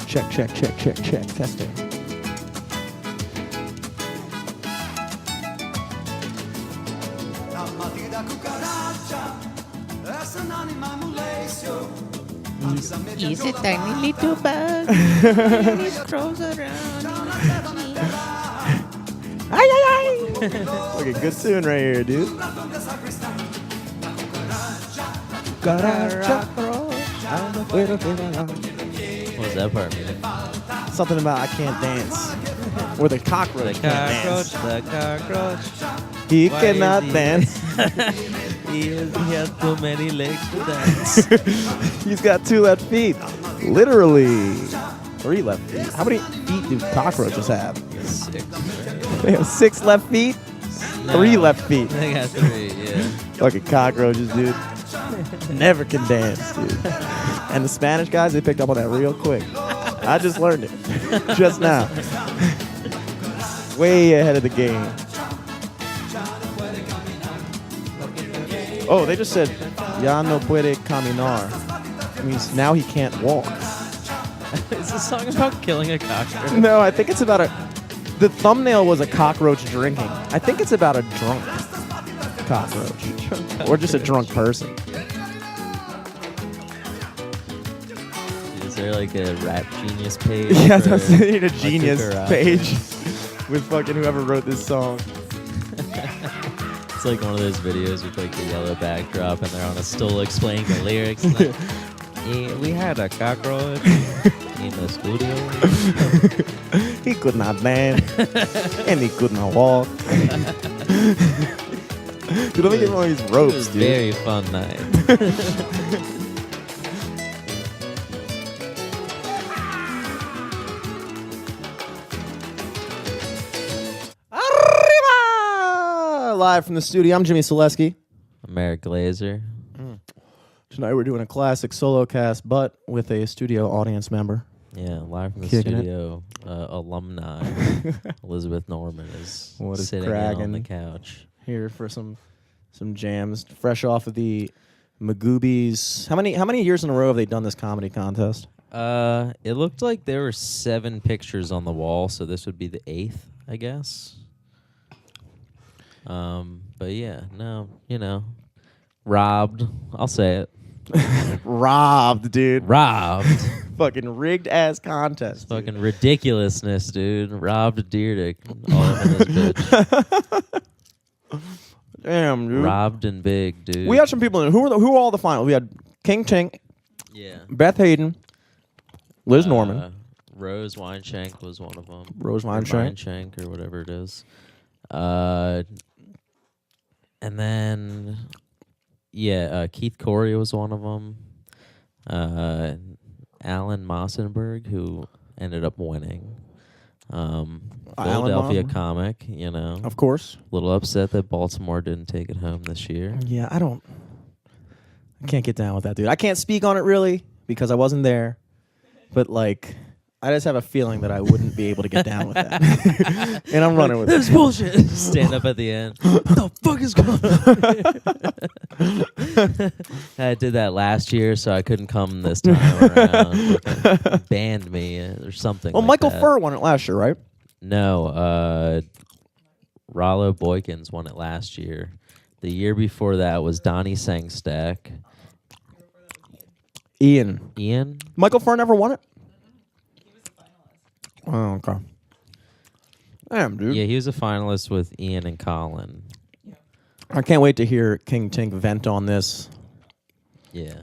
Check. Testing. He's a tiny little bug. He crawls around. Ay. Look, a good tune right here, dude. What's that part mean? Something about I can't dance. Or the cockroach can't dance. The cockroach. He Why cannot is he- dance. He has too many legs to dance. He's got 2 left feet. Literally. 3 left feet. How many feet do cockroaches have? 6. They have 6 left feet? 3 left feet. They got 3, yeah. Fucking cockroaches, dude. Never can dance, dude. And the Spanish guys, they picked up on that real quick. I just learned it. Just now. Way ahead of the game. Oh, they just said, ya no puede caminar. It means now he can't walk. Is this song about killing a cockroach? No, I think it's about the thumbnail was a cockroach drinking. I think it's about a drunk cockroach. Or just a drunk person. Is there like a Rap Genius page? Yeah, for that's a like genius Garage? page with fucking whoever wrote this song. It's like one of those videos with like the yellow backdrop and they're on a stool explaining the lyrics. And like, yeah, we had a cockroach in the studio. He could not dance and he could not walk. Dude, let me get one of these It ropes, was a dude. very fun night. Arriba! Live from the studio, I'm Jimmy Selesky. I'm Eric Glazer. Tonight we're doing a classic solo cast, but with a studio audience member. Yeah, live from the Kicking it. studio. Alumni Elizabeth Norman is What is sitting in on the crackin'? couch. Here for some jams, fresh off of the Magoobies. How many years in a row have they done this comedy contest? It looked like there were 7 pictures on the wall, so this would be the 8th, I guess. But yeah, no, robbed. I'll say it. Robbed, dude. Robbed. Fucking rigged ass contest. dude. Fucking ridiculousness, dude. Robbed a deer to all over this bitch. Damn, dude. Robbed and big, dude. We had some people in. Who were all the finals? We had King Tink, yeah. Beth Hayden, Liz Norman, Rose Weinshank was one of them. Rose Or Weinshank. Weinshank or whatever it is. And then, Keith Corey was one of them. Alan Mossenberg, who ended up winning. Philadelphia Mossenberg. comic, Of course. A little upset that Baltimore didn't take it home this year. Yeah, I can't get down with that, dude. I can't speak on it really because I wasn't there. But like, I just have a feeling that I wouldn't be able to get down with that. And I'm running with This it. bullshit. Stand up at the end. What the fuck is going on? I did that last year, so I couldn't come this time around. Fucking banned me or something. Well, like Michael that. Furr won it last year, right? No, Rollo Boykins won it last year. The year before that was Donnie Sangstack. Ian? Michael Furr never won it? Oh, okay. Damn, dude. Yeah, he was a finalist with Ian and Colin. I can't wait to hear King Tink vent on this. Yeah,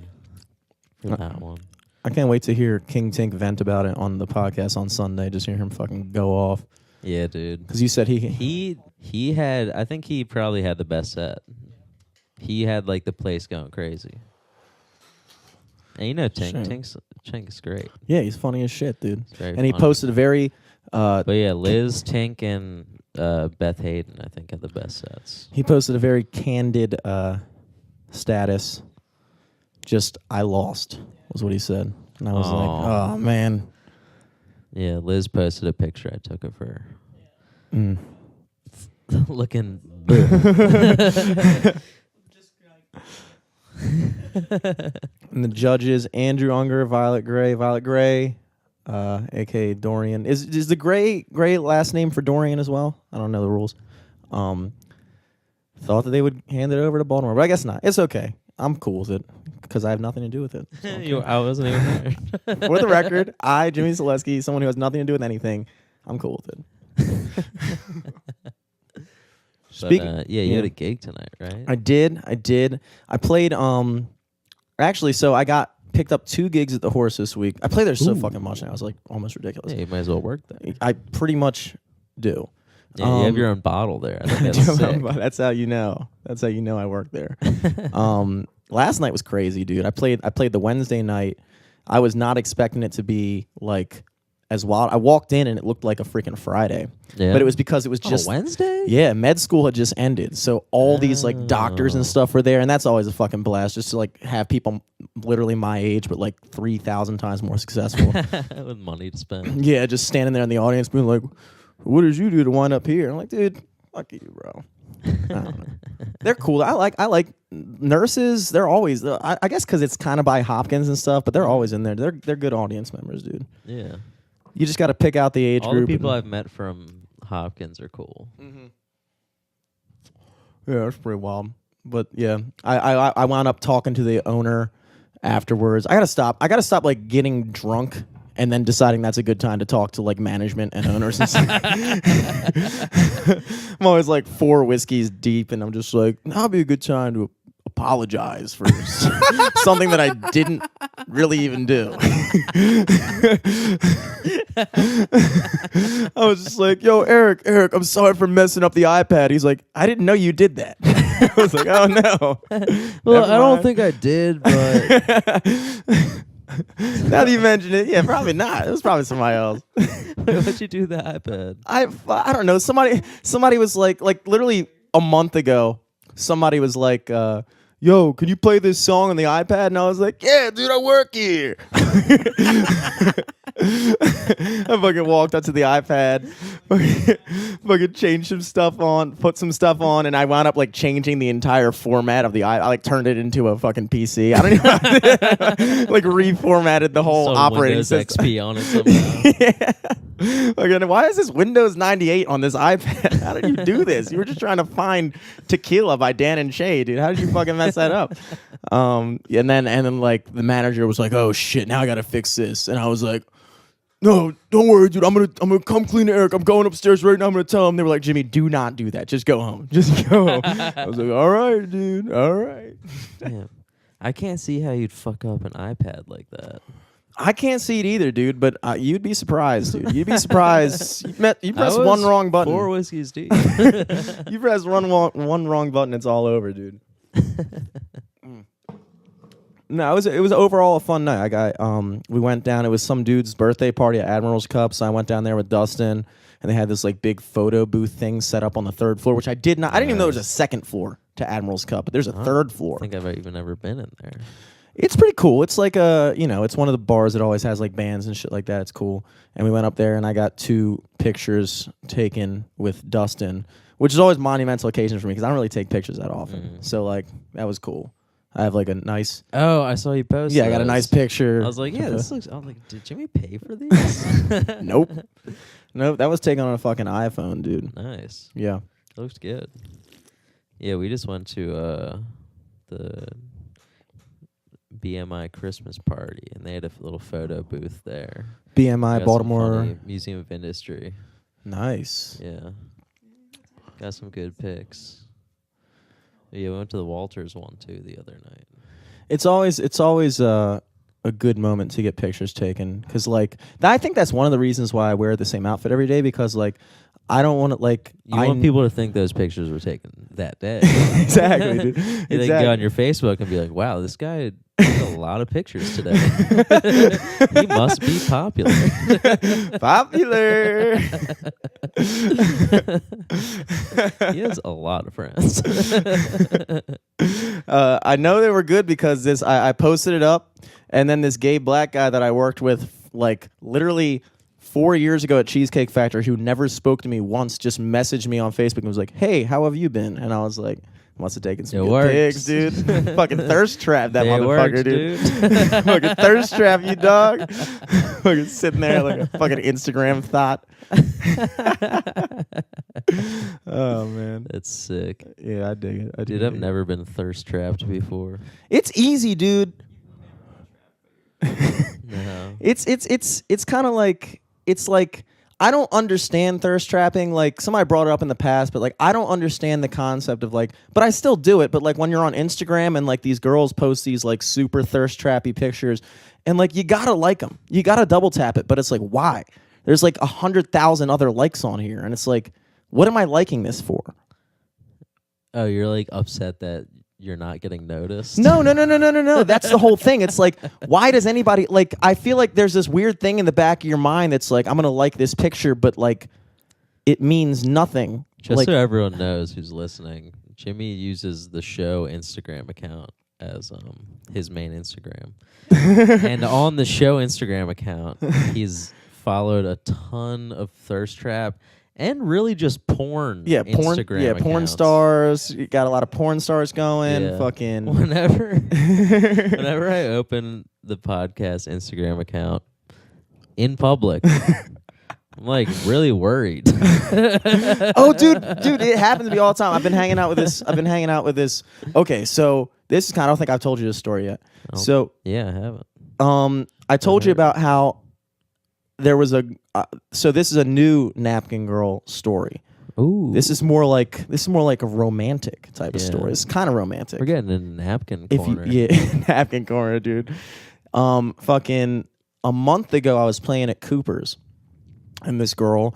for that one. I can't wait to hear King Tink vent about it on the podcast on Sunday. Just hear him fucking go off. Yeah, dude. Because you said he had, I think he probably had the best set. He had like the place going crazy. And Tink, Tink's great. Yeah, he's funny as shit, dude. Very And he funny. posted a very... But yeah, Liz, Tink, and Beth Hayden, I think, had the best sets. He posted a very candid status. Just, I lost, was what he said. And I was like, oh, man. Yeah, Liz posted a picture I took of her. Mm. Looking... And the judges, Andrew Unger, Violet Gray, aka Dorian. Is the gray last name for Dorian as well? I don't know the rules. Thought that they would hand it over to Baltimore, but I guess not. It's okay. I'm cool with it because I have nothing to do with it. So I wasn't even there. for the record, I, Jimmy Selesky, someone who has nothing to do with anything, I'm cool with it. You had a gig tonight, right? I did. I played. Actually, so I got picked up 2 gigs at the Horse this week. I play there so fucking much now. It's like almost ridiculous. Yeah, you might as well work there. I pretty much do. Yeah, you have your own bottle there. I think that's sick. That's how you know. That's how you know I work there. Last night was crazy, dude. I played the Wednesday night. I was not expecting it to be like as wild. I walked in and it looked like a freaking Friday. Yeah. But it was because it was just Wednesday? Yeah, med school had just ended. So all these like doctors and stuff were there, and that's always a fucking blast just to like have people literally my age but like 3,000 times more successful. With money to spend. Yeah, just standing there in the audience being like, what did you do to wind up here? I'm like, dude, fuck you, bro. I don't know. They're cool. I like nurses. They're always, I guess because it's kind of by Hopkins and stuff, but they're always in there. They're good audience members, dude. Yeah. You just got to pick out the age All group. the people I've met from Hopkins are cool. Mm-hmm. Yeah, that's pretty wild. But yeah, I wound up talking to the owner afterwards. I gotta stop like getting drunk and then deciding that's a good time to talk to like management and owners and stuff. I'm always like 4 whiskeys deep and I'm just like, that'll be a good time to apologize for something that I didn't really even do. I was just like, yo, Eric, I'm sorry for messing up the iPad. He's like, I didn't know you did that. I was like, oh no. Well, I don't think I did, but now that you mention it, yeah, probably not. It was probably somebody else. what'd you do with the iPad? I don't know. Somebody was like literally a month ago, somebody was like, yo, can you play this song on the iPad? And I was like, yeah, dude, I work here. I fucking walked up to the iPad, fucking changed some stuff on, put some stuff on, and I wound up like changing the entire format of the iPad. I like turned it into a fucking PC. I don't even like reformatted the whole operating Windows system. XP on it somehow. Yeah. Again, why is this Windows 98 on this iPad? How did you do this? You were just trying to find Tequila by Dan and Shay, dude. How did you fucking mess that up? And then like the manager was like, "Oh shit, now I gotta fix this," and I was like, "No, don't worry, dude. I'm gonna come clean Eric. I'm going upstairs right now. I'm gonna tell him." They were like, "Jimmy, do not do that. Just go home. Just go home." I was like, "All right, dude. All right." Damn. I can't see how you'd fuck up an iPad like that. I can't see it either, dude. But you'd be surprised, dude. You'd be surprised. You press one wrong button. 4 whiskeys deep. You press one wrong button, it's all over, dude. No, it was overall a fun night. We went down. It was some dude's birthday party at Admirals Cup, so I went down there with Dustin, and they had this like big photo booth thing set up on the 3rd floor, which I didn't even know there was a 2nd floor to Admirals Cup, but there's a 3rd floor. I think I've even ever been in there. It's pretty cool. It's like it's one of the bars that always has like bands and shit like that. It's cool. And we went up there, and I got 2 pictures taken with Dustin, which is always monumental occasion for me because I don't really take pictures that often. So like that was cool. I have like a nice. Oh, I saw you post. Yeah, I got a nice picture. I was like, yeah, this looks. I was like, did Jimmy pay for these? Nope. That was taken on a fucking iPhone, dude. Nice. Yeah. It looks good. Yeah, we just went to the BMI Christmas party, and they had a little photo booth there. BMI Baltimore Museum of Industry. Nice. Yeah. Got some good pics. Yeah, we went to the Walters one too the other night. It's always a good moment to get pictures taken because like I think that's one of the reasons why I wear the same outfit every day because like I don't want to like you want people to think those pictures were taken that day. Exactly, dude. They can go on your Facebook and be like, "Wow, this guy took a lot of pictures today. He must be popular." Popular. He has a lot of friends. I know they were good because I posted it up, and then this gay black guy that I worked with like literally 4 years ago at Cheesecake Factory, who never spoke to me once, just messaged me on Facebook and was like, "Hey, how have you been?" And I was like, Must have taken some It good works. pics, dude. Fucking thirst trap that It motherfucker, works, dude. dude. Fucking thirst trap, you dog. Fucking sitting there like a fucking Instagram thought. Oh man, That's sick. yeah, I dig it. Dude, I've never been thirst trapped before. It's easy, dude. No. It's kind of like I don't understand thirst trapping. Like somebody brought it up in the past, but like I don't understand the concept of like, but I still do it. But like when you're on Instagram and like these girls post these like super thirst trappy pictures, and like you gotta like them, you gotta double tap it. But it's like why? There's like 100,000 other likes on here, and it's like, what am I liking this for? Oh, you're like upset that you're not getting noticed? No. That's the whole thing. It's like, why does anybody like? I feel like there's this weird thing in the back of your mind that's like, I'm gonna like this picture, but like, it means nothing. Just like, so everyone knows who's listening, Jimmy uses the show Instagram account as his main Instagram, and on the show Instagram account, he's followed a ton of thirst trap. And really just porn. Instagram accounts. porn stars. You got a lot of porn stars going. Yeah. Fucking. Whenever I open the podcast Instagram account in public, I'm like really worried. Oh, dude, it happens to me all the time. I've been hanging out with this. Okay, so this is kind of, I don't think I've told you this story yet. Oh, So yeah, I haven't. I told you about how there was so this is a new Napkin Girl story. Ooh, This is more like a romantic type of Yeah. story. It's kind of romantic. we're getting in napkin If corner. you, yeah, Napkin corner, dude. Fucking a month ago, I was playing at Cooper's, and this girl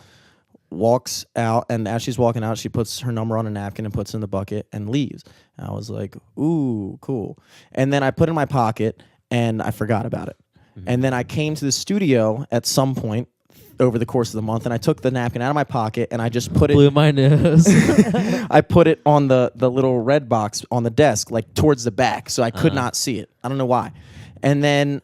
walks out, and as she's walking out, she puts her number on a napkin and puts it in the bucket and leaves. And I was like, ooh, cool. And then I put it in my pocket, and I forgot about it. And then I came to the studio at some point over the course of the month, and I took the napkin out of my pocket, and I just put it. Blew my nose. I put it on the little red box on the desk, like towards the back, so I could not see it. I don't know why. And then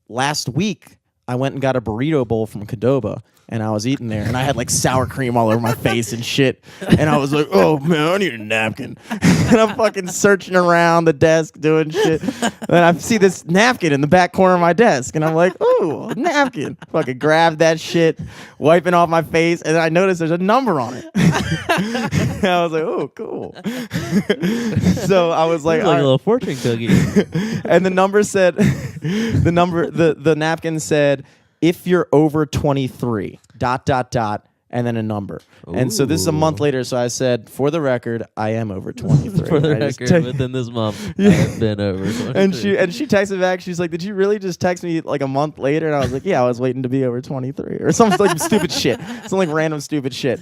last week, I went and got a burrito bowl from Qdoba, and I was eating there, and I had like sour cream all over my face and shit. And I was like, oh man, I need a napkin. And I'm fucking searching around the desk doing shit. And I see this napkin in the back corner of my desk, and I'm like, ooh, napkin. Fucking grab that shit, wiping off my face, and then I noticed there's a number on it. And I was like, oh, cool. So I was like, Like a little fortune cookie. and the number said, the napkin said, if you're over 23, ... and then a number. And so this is a month later, so I said, for the record, I am over 23. For the I just record, within this month, I have been over 23. and she texted back, she's like, did you really just text me like a month later? And I was like, yeah, I was waiting to be over 23 or something like stupid shit. Some like random stupid shit.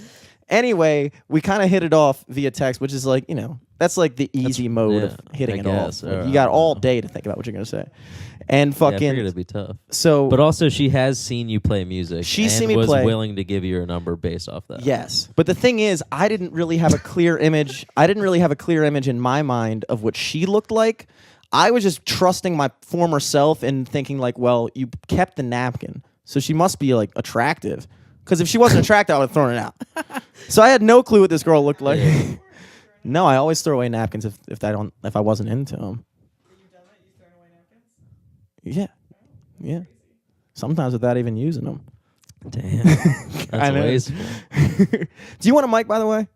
Anyway, we kind of hit it off via text, which is like, that's like the easy mode of hitting it off. Like, you got all day to think about what you're going to say. And I fucking, figured it'd be tough. so, But also, she has seen you play music. She's and seen me was play. willing to give you her number based off that. yes. But the thing is, I didn't really have a clear image. I didn't really have a clear image in my mind of what she looked like. I was just trusting my former self and thinking like, well, you kept the napkin, so she must be like attractive. Because if she wasn't attractive, I would have thrown it out. So I had no clue what this girl looked like. Yeah. No, I always throw away napkins if I wasn't into them. Yeah. Sometimes without even using them. Damn. I That's know. wasteful. Do you want a mic, by the way?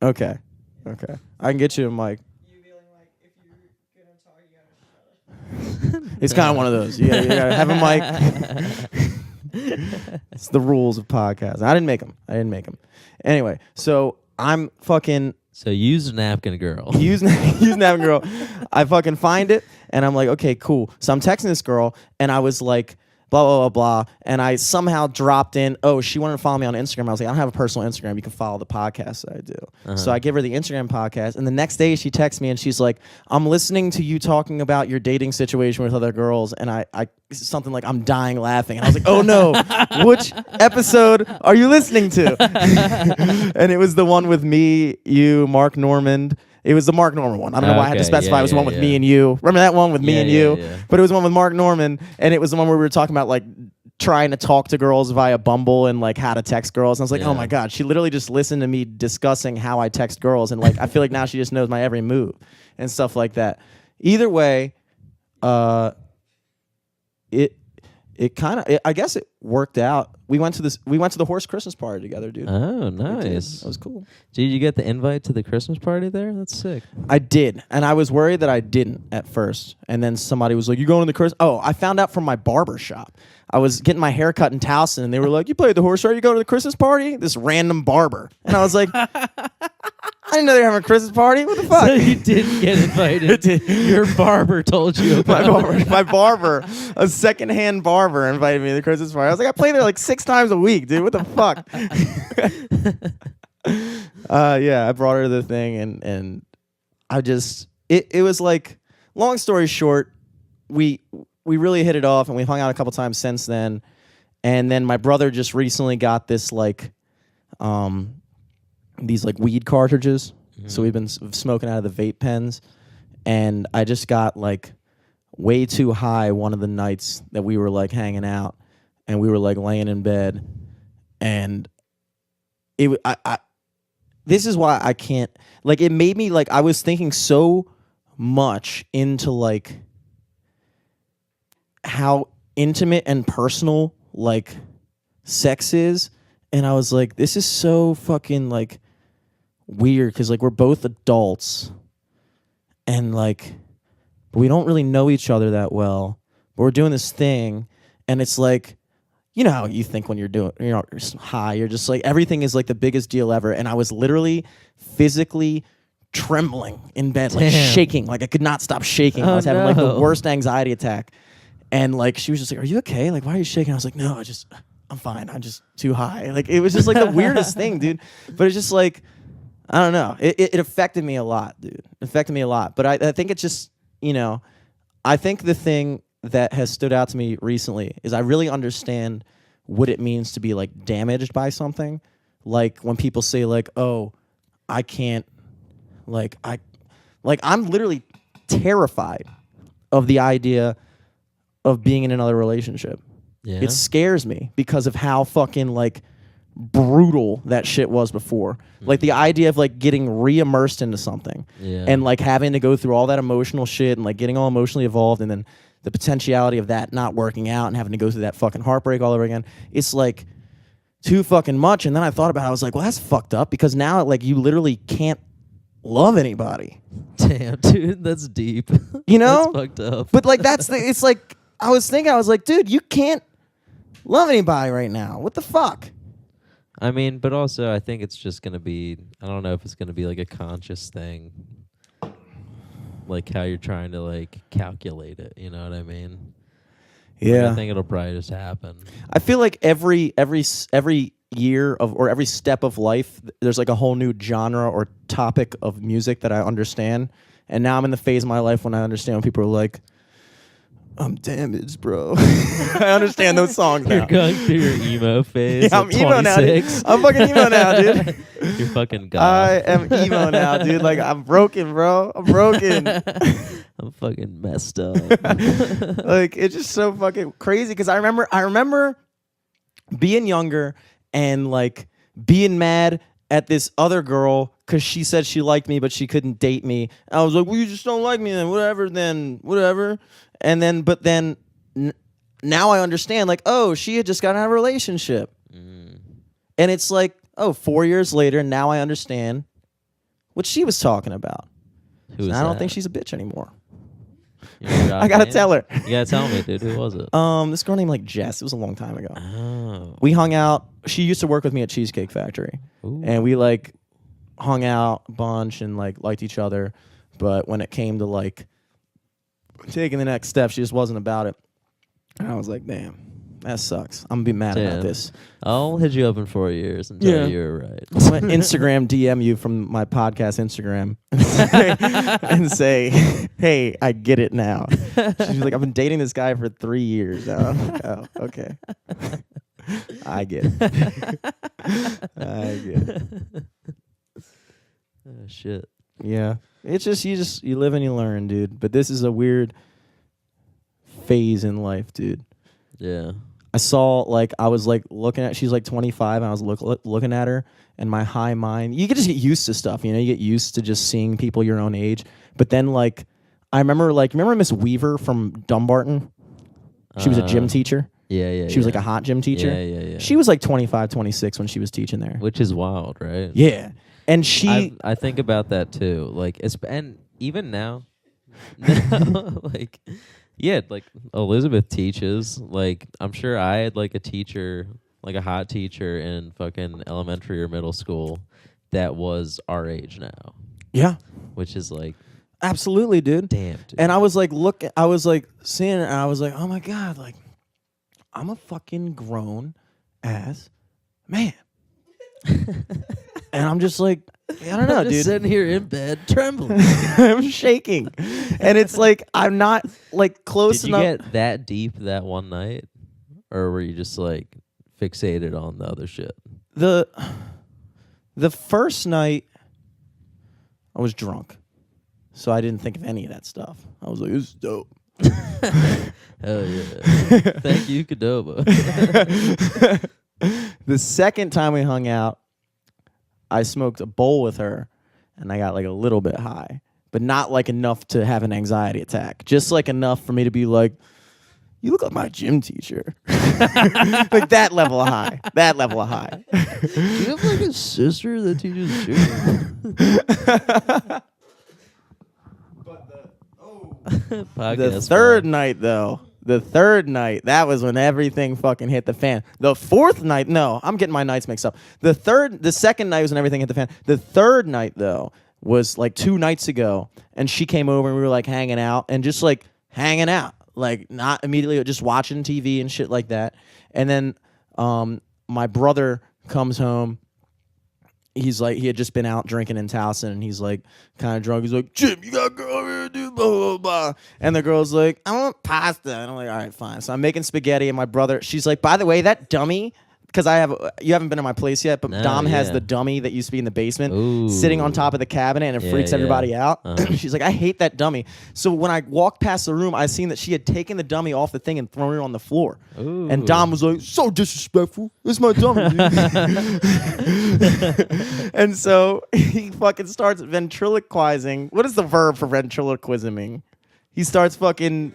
Okay. I can get you a mic. It's kind of one of those. You gotta have a mic. It's the rules of podcasts. I didn't make them. Anyway, so I'm fucking So use Napkin Girl. use Napkin Girl. I fucking find it, and I'm like, okay, cool. So I'm texting this girl, and I was like, blah, blah, blah, blah. And I somehow dropped in, oh, she wanted to follow me on Instagram. I was like, I don't have a personal Instagram. You can follow the podcast that I do. So I give her the Instagram podcast. And the next day she texts me and she's like, I'm listening to you talking about your dating situation with other girls. And I something like, I'm dying laughing. And I was like, oh no, which episode are you listening to? And it was the one with me, you, Mark Normand. It was the Mark Normand one. I don't know why I had to Okay, specify. yeah, it was the yeah, one with yeah. me and you. Remember that one with me Yeah, and yeah, you? yeah. But it was the one with Mark Normand, and it was the one where we were talking about like trying to talk to girls via Bumble and like how to text girls. And I was like, Yeah. oh my God, she literally just listened to me discussing how I text girls. And like, I feel like now she just knows my every move and stuff like that. Either way, it kind of, I guess it worked out. We went to the horse Christmas party together, dude. Oh, We did. nice. That was cool. Did you get the invite to the Christmas party there? That's sick. I did, and I was worried that I didn't at first. And then somebody was like, "You going to the Christmas?" Oh, I found out from my barber shop. I was getting my hair cut in Towson, and they were like, "You played the horse, right? You going to the Christmas party?" This random barber, and I was like, "I didn't know they were having a Christmas party. What the fuck?" So you didn't get invited. Your barber told you about my barber, a secondhand barber, invited me to the Christmas party. I was like, I play there like 6 times a week, dude. What the fuck? Yeah, I brought her to the thing, and I just it was like, long story short, we really hit it off, and we've hung out a couple times since then. And then my brother just recently got this like these like weed cartridges. So we've been smoking out of the vape pens, and I just got like way too high one of the nights that we were like hanging out, and we were like laying in bed, and this is why I can't, like, it made me like, I was thinking so much into like how intimate and personal like sex is, and I was like, this is so fucking like weird, because like we're both adults, and like we don't really know each other that well, but we're doing this thing, and it's like, you know how you think when you're high, you're just like, everything is like the biggest deal ever. And I was literally physically trembling in bed, like shaking, like I could not stop shaking. I was having like the worst anxiety attack, and like she was just like, "Are you okay? Like, why are you shaking?" I was like, "No, I'm fine. I'm just too high." Like, it was just like the weirdest thing, dude. But it's just like, I don't know. It affected me a lot, dude. It affected me a lot. But I think it's just, you know, I think the thing that has stood out to me recently is I really understand what it means to be like damaged by something. Like when people say like, "Oh, I can't," I'm literally terrified of the idea of being in another relationship. Yeah. It scares me because of how fucking like brutal that shit was before. Like the idea of like getting re-immersed into something and like having to go through all that emotional shit and like getting all emotionally involved, and then the potentiality of that not working out and having to go through that fucking heartbreak all over again. It's like too fucking much. And then I thought about it. I was like, well, that's fucked up, because now like you literally can't love anybody. Damn, dude, that's deep. You know? That's fucked up. But like it's like I was like, dude, you can't love anybody right now. What the fuck? I mean, but also I think it's just going to be, I don't know if it's going to be like a conscious thing. Like how you're trying to like calculate it, you know what I mean? Yeah. Like, I think it'll probably just happen. I feel like every year of, or every step of life, there's like a whole new genre or topic of music that I understand. And now I'm in the phase of my life when I understand when people are like, "I'm damaged, bro." I understand those songs now. You're going through your emo phase. Yeah, I'm emo now, dude. I'm fucking emo now, dude. You're fucking god. I am emo now, dude. Like, I'm broken, bro. I'm broken. I'm fucking messed up. Like, it's just so fucking crazy, because I remember being younger and like being mad at this other girl because she said she liked me but she couldn't date me. I was like, well, you just don't like me then, whatever. And then, but then now I understand, like, oh, she had just gotten out of a relationship. And it's like, oh, 4 years later, now I understand what she was talking about. Who was I don't that? think she's a bitch anymore. I I gotta tell her. You gotta tell me, dude. Who was it? This girl named like Jess. It was a long time ago. Oh. We hung out. She used to work with me at Cheesecake Factory. Ooh. And we like hung out a bunch and like liked each other. But when it came to like taking the next step, she just wasn't about it. And I was like, damn, that sucks. I'm gonna be mad about this. I'll hit you up in 4 years and tell you you're right. I'm gonna Instagram DM you from my podcast Instagram and say, hey, I get it now. She's like, I've been dating this guy for 3 years now. Oh, okay. I get it. I get it. Oh, shit. Yeah. It's just you live and you learn, dude. But this is a weird phase in life, dude. Yeah. I saw like I was like looking at she's like 25 and I was looking at her and my high mind. You could just get used to stuff, you know. You get used to just seeing people your own age. But then like I remember Miss Weaver from Dumbarton. She was a gym teacher. Yeah. She was like a hot gym teacher. Yeah. She was like 25, 26 when she was teaching there. Which is wild, right? Yeah. And she I think about that too. Like and even now like yeah, like Elizabeth teaches. Like I'm sure I had like a teacher, like a hot teacher in fucking elementary or middle school that was our age now. Yeah. Which is like absolutely, dude. Damn, dude. And I was like seeing it and I was like, oh my God, like I'm a fucking grown ass man. And I'm just like, I don't know, I'm just dude. sitting here in bed trembling. I'm shaking. And it's like I'm not like close Did you enough. get that deep that one night? Or were you just like fixated on the other shit? The first night I was drunk. So I didn't think of any of that stuff. I was like, this is dope. Hell yeah. Thank you, Cadoba. The second time we hung out, I smoked a bowl with her and I got like a little bit high, but not like enough to have an anxiety attack. Just like enough for me to be like, you look like my gym teacher. Like that level of high. That level of high. Do you have like a sister that teaches gym? The third night, though, that was when everything fucking hit the fan. The fourth night, no, I'm getting my nights mixed up. The second night was when everything hit the fan. The third night, though, was like 2 nights ago, and she came over and we were like hanging out and just like hanging out, like not immediately, just watching TV and shit like that. And then my brother comes home. He's like, he had just been out drinking in Towson, and he's like kind of drunk. He's like, Jim, you got a girl here, dude, blah, blah, blah. And the girl's like, I want pasta. And I'm like, all right, fine. So I'm making spaghetti, and my brother, she's like, by the way, that dummy, because you haven't been to my place yet, but Dom has the dummy that used to be in the basement sitting on top of the cabinet, and it freaks everybody out. She's like, I hate that dummy. So when I walked past the room, I seen that she had taken the dummy off the thing and thrown it on the floor. Ooh. And Dom was like, so disrespectful. It's my dummy. And so he fucking starts ventriloquizing. What is the verb for ventriloquisming? He starts fucking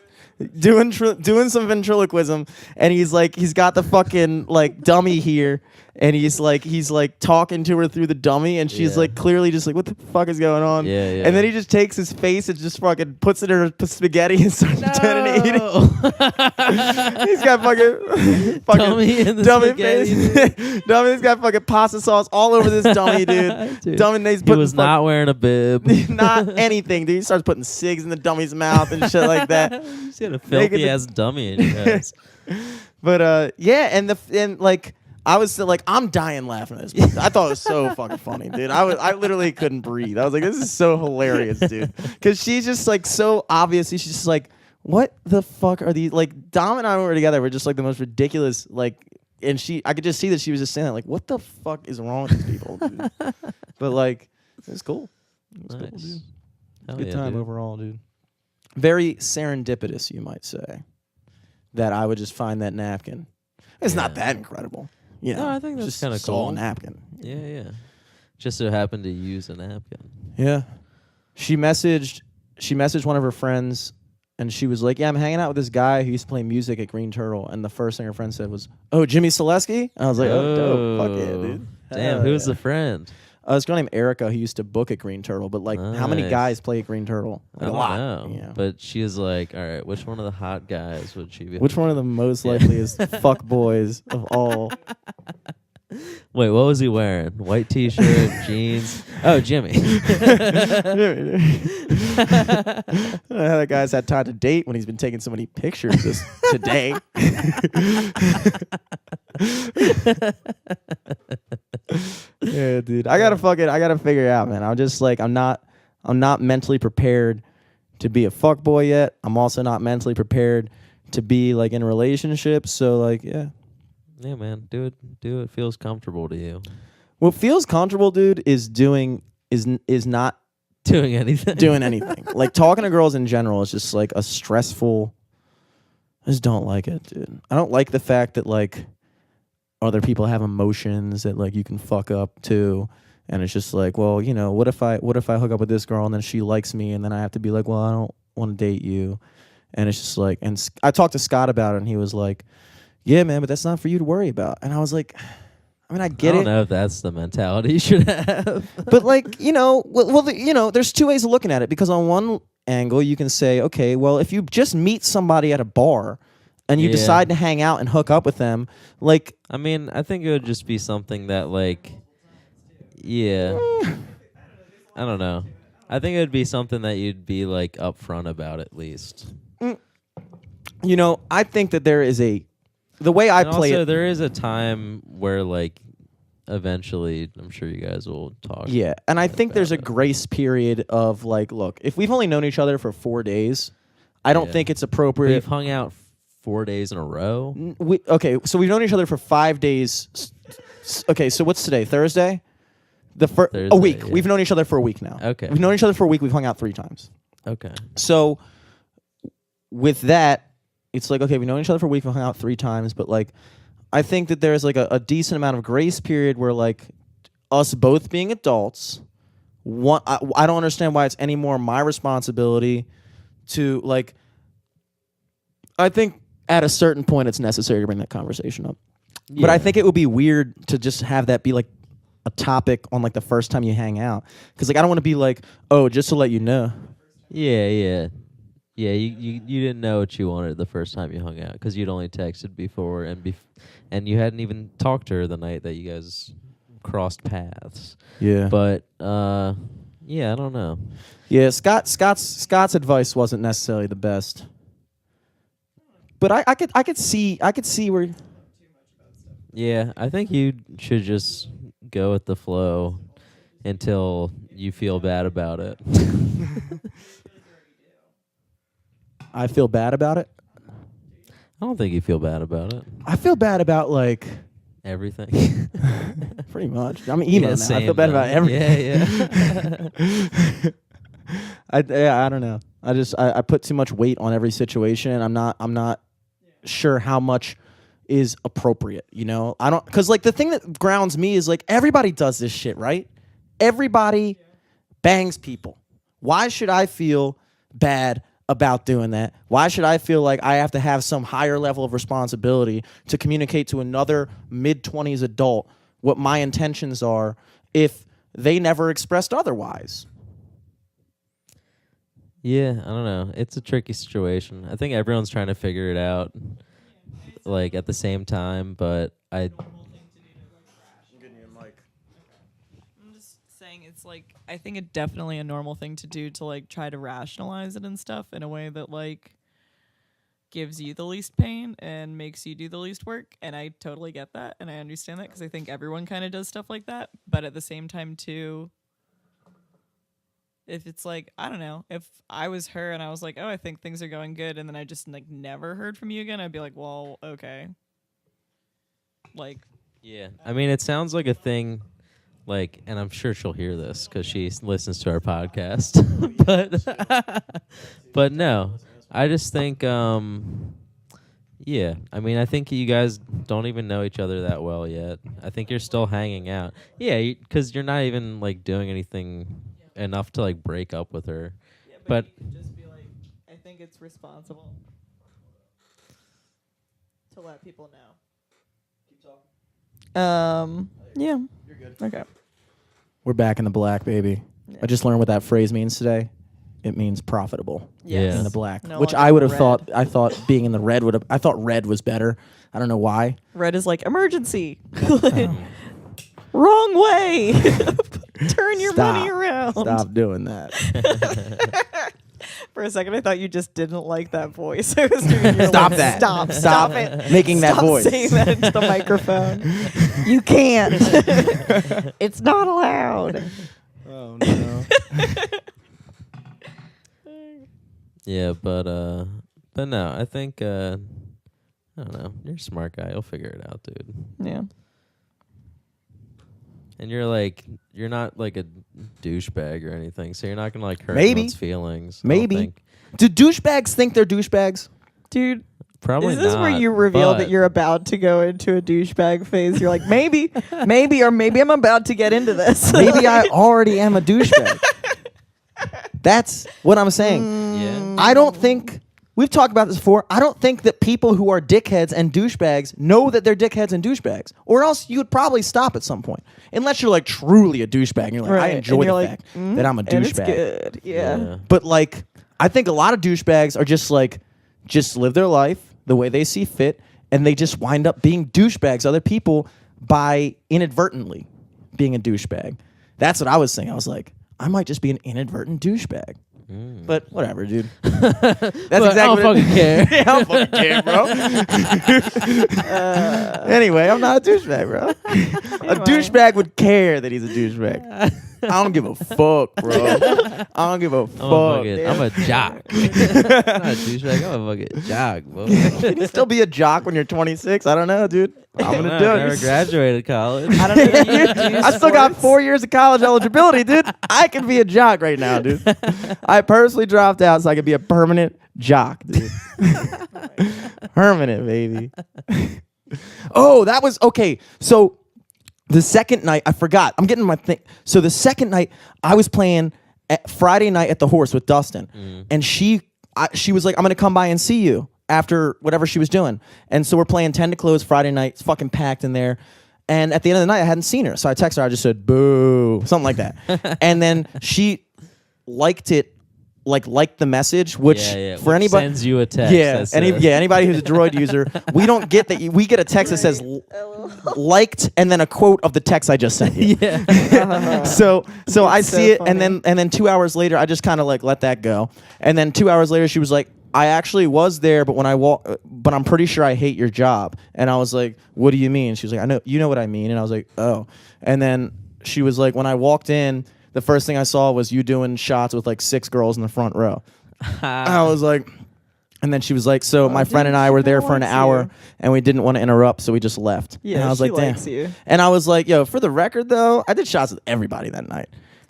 doing some ventriloquism, and he's got the fucking like dummy here, and he's like talking to her through the dummy, and she's like clearly just like, what the fuck is going on? Yeah. And then he just takes his face and just fucking puts it in her spaghetti and starts pretending to eat it. He's got fucking dummy in the dummy spaghetti, face. Dummy's got fucking pasta sauce all over this dummy, dude. Dummy, he was not wearing a bib. Not anything, dude. He starts putting cigs in the dummy's mouth and shit like that. He's got a filthy ass dummy in your ass. But yeah, and like I was still like, I'm dying laughing at this. I thought it was so fucking funny, dude. I literally couldn't breathe. I was like, this is so hilarious, dude. Because she's just like so obviously, she's just like, what the fuck are these? Like Dom and I were together. We're just like the most ridiculous, like, and I could just see that she was just saying that, like, what the fuck is wrong with these people, dude? But like, it was cool. It was Nice. cool, dude. Hell Good yeah, time dude. overall, dude. Very serendipitous, you might say, that I would just find that napkin. It's not that incredible. You know, No, I think that's just kinda saw cool. a napkin. Yeah. Just so happened to use a napkin. Yeah. She messaged one of her friends, and she was like, yeah, I'm hanging out with this guy who used to play music at Green Turtle. And the first thing her friend said was, oh, Jimmy Selesky? I was like, oh, dope. Fuck yeah, dude. Damn, Hell who's yeah. the friend? This girl named Erica who used to book at Green Turtle, but like, how many Nice. guys play at Green Turtle? Like, I a don't lot. know. You know? But she was like, all right, which one of the hot guys would she be? Which one of the most likeliest fuck boys of all? Wait, what was he wearing? White t-shirt, jeans. Oh, Jimmy. How that guy's had time to date when he's been taking so many pictures this today. Yeah, dude. I gotta figure it out, man. I'm just like, I'm not mentally prepared to be a fuckboy yet. I'm also not mentally prepared to be like in a relationship. So like, yeah. Yeah, man. Do it. Feels comfortable to you. What feels comfortable, dude, is not Doing anything. doing anything. Like talking to girls in general is just like a stressful I just don't like it, dude. I don't like the fact that like other people have emotions that like you can fuck up too. And it's just like, well, you know, what if I hook up with this girl and then she likes me and then I have to be like, well, I don't want to date you. And it's just like, and I talked to Scott about it and he was like, yeah, man, but that's not for you to worry about. And I was like, I mean, I get it. I don't know if that's the mentality you should have. But like, you know, you know, there's two ways of looking at it, because on one angle you can say, okay, well, if you just meet somebody at a bar and you decide to hang out and hook up with them, like, I mean, I think it would just be something that like, yeah, I don't know. I think it would be something that you'd be like upfront about at least. You know, I think that there is the way I play also, it. there is a time where like eventually I'm sure you guys will talk. Yeah, and I think there's a grace period of like, look, if we've only known each other for 4 days, I don't think it's appropriate. We've hung out 4 days in a row. Okay, so we've known each other for 5 days. Okay, so what's today? Thursday? A week. Yeah. We've known each other for a week now. Okay. We've known each other for a week. We've hung out 3 times. Okay. So with that, it's like, okay, we've known each other for a week. We've hung out 3 times. But like, I think that there's like a decent amount of grace period where like us both being adults, I don't understand why it's any more my responsibility to like, I think at a certain point it's necessary to bring that conversation up. Yeah. But I think it would be weird to just have that be like a topic on like the first time you hang out, because like I don't want to be like, oh, just to let you know. Yeah. You didn't know what you wanted the first time you hung out because you'd only texted before and you hadn't even talked to her the night that you guys crossed paths. Yeah. But yeah, I don't know. Yeah, Scott's advice wasn't necessarily the best. But I could see where. Yeah, I think you should just go with the flow until you feel bad about it. I feel bad about it. I don't think you feel bad about it. I feel bad about like everything. Pretty much. I'm emo now. I feel bad about everything. Yeah. I don't know. I put too much weight on every situation, and I'm not sure how much is appropriate, you know? I don't, because like the thing that grounds me is like everybody does this shit, right? Everybody bangs people. Why should I feel bad about doing that? Why should I feel like I have to have some higher level of responsibility to communicate to another mid-20s adult what my intentions are if they never expressed otherwise? Yeah, I don't know. It's a tricky situation. I think everyone's trying to figure it out like at the same time, but I'm just saying it's like I think it's definitely a normal thing to do to like try to rationalize it and stuff in a way that like gives you the least pain and makes you do the least work, and I totally get that and I understand that because I think everyone kind of does stuff like that. But at the same time too, if it's like, I don't know, if I was her and I was like, oh, I think things are going good, and then I just like never heard from you again, I'd be like, well, okay. Like, yeah, I mean, it sounds like a thing, like, and I'm sure she'll hear this because she listens to our podcast, but no, I just think, yeah, I mean, I think you guys don't even know each other that well yet. I think you're still hanging out. Yeah, because you're not even like doing anything enough to like break up with her. yeah, but you can just be like, I think it's responsible to let people know. Keep talking. Yeah. You're good. Okay. We're back in the black, baby. Yeah. I just learned what that phrase means today. It means profitable. Yes. In the black, No which longer I would have red. thought. I thought being in the red would have. I thought red was better. I don't know why. Red is like emergency. Wrong way. Turn your money around. Stop doing that. For a second, I thought you just didn't like that voice. I was doing your Stop like, that. Stop it. Making that Stop voice. saying that into the microphone. You can't. It's not allowed. Oh no. yeah, but no, I think I don't know. You're a smart guy. You'll figure it out, dude. Yeah. And you're not like a douchebag or anything, so you're not gonna like hurt Maybe. anyone's feelings. I don't Maybe. think. Do douchebags think they're douchebags? Dude, Probably Is this not, where you reveal but that you're about to go into a douchebag phase? You're like, maybe I'm about to get into this. Maybe I already am a douchebag. That's what I'm saying. Yeah. I don't think we've talked about this before. I don't think that people who are dickheads and douchebags know that they're dickheads and douchebags, or else you would probably stop at some point. Unless you're like truly a douchebag and you're like, I Right. enjoy And the you're like, fact that I'm a and it's douchebag. good. Yeah. But like, I think a lot of douchebags are just like, just live their life the way they see fit, and they just wind up being douchebags to other people by inadvertently being a douchebag. That's what I was saying. I was like, I might just be an inadvertent douchebag. But whatever, dude. That's exactly I don't what fucking care. Yeah, I don't fucking care, bro. Anyway, I'm not a douchebag, bro. A douchebag would care that he's a douchebag. I don't give a fuck, bro. I don't give a fuck. I'm a jock. I'm not a douchebag. I'm a fucking jock, bro. Can you still be a jock when you're 26? I don't know, dude. I'm gonna do it. Never graduated college. I don't know. Do you do I still got sports? 4 years of college eligibility, dude. I can be a jock right now, dude. I personally dropped out so I could be a permanent jock, dude. Permanent, baby. Oh, that was okay. So the second night, I forgot. I'm getting my thing. So the second night, I was playing at Friday night at the Horse with Dustin, and she was like, "I'm gonna come by and see you after whatever she was doing." And so we're playing 10 to close Friday night. It's fucking packed in there. And at the end of the night, I hadn't seen her, so I texted her. I just said, "Boo," something like that. And then she liked it. Liked the message, which for anybody sends you a text. Anybody who's a Droid user, we don't get that. We get a text that says liked and then a quote of the text I just sent you. Yeah. So I so see it, funny. and then 2 hours later, I just kind of like let that go. And then 2 hours later, she was like, "I actually was there, but but I'm pretty sure I hate your job." And I was like, "What do you mean?" She was like, "I know, you know what I mean." And I was like, "Oh." And then she was like, "When I walked in, the first thing I saw was you doing shots with like 6 girls in the front row." I was like, and then she was like, "So my friend and I were there for an hour, and we didn't want to interrupt, so we just left." Yeah, and I was she like, "Damn." likes you. And I was like, "Yo, for the record, though, I did shots with everybody that night.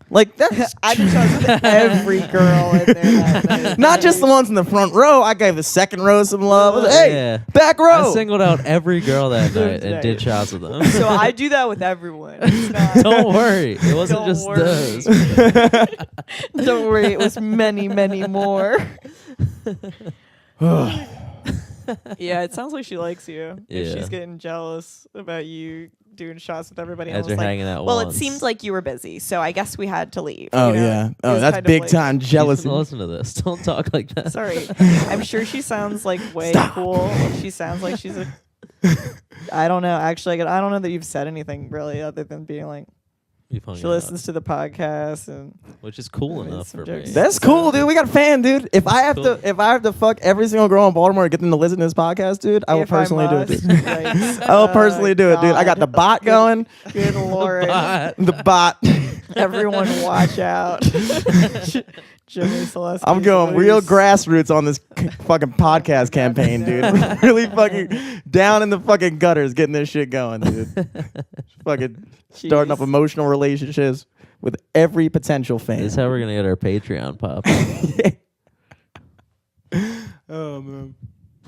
Like that's I did shots with every girl in there that night. not just the ones in the front row. I gave the second row some love. I was like, hey, Yeah. back row." I singled out every girl that night and night. did shots with them. So I do that with everyone. It's not- Don't worry. It wasn't Don't just worry. those. Don't worry, it was many, many more. Yeah, it sounds like she likes you. If Yeah. she's getting jealous about you doing shots with everybody As else. you're Like, hanging out Well, once. it seemed like you were busy, so I guess we had to leave. Oh you know? yeah. It Oh, was that's kind of big like- time She's jealousy. gonna listen to this. Don't talk like that. Sorry. I'm sure she sounds like way cool. She sounds like she's a. I don't know. Actually, I don't know that you've said anything really other than being like, We've hung she out, listens to the podcast and. which is cool I made enough some for jokes. me. That's cool, dude. We got a fan, dude. If I have Cool. to fuck every single girl in Baltimore to get them to listen to this podcast, dude, I will If personally do it. must, Dude. right. I will personally do it, dude. I got the bot going. Good Lord. The bot. Everyone watch out. Jimmy Celeste. I'm going real grassroots on this fucking podcast campaign, dude. Really fucking down in the fucking gutters getting this shit going, dude. Fucking starting up emotional relationships with every potential fan. This is how we're gonna get our Patreon pop, Oh, man.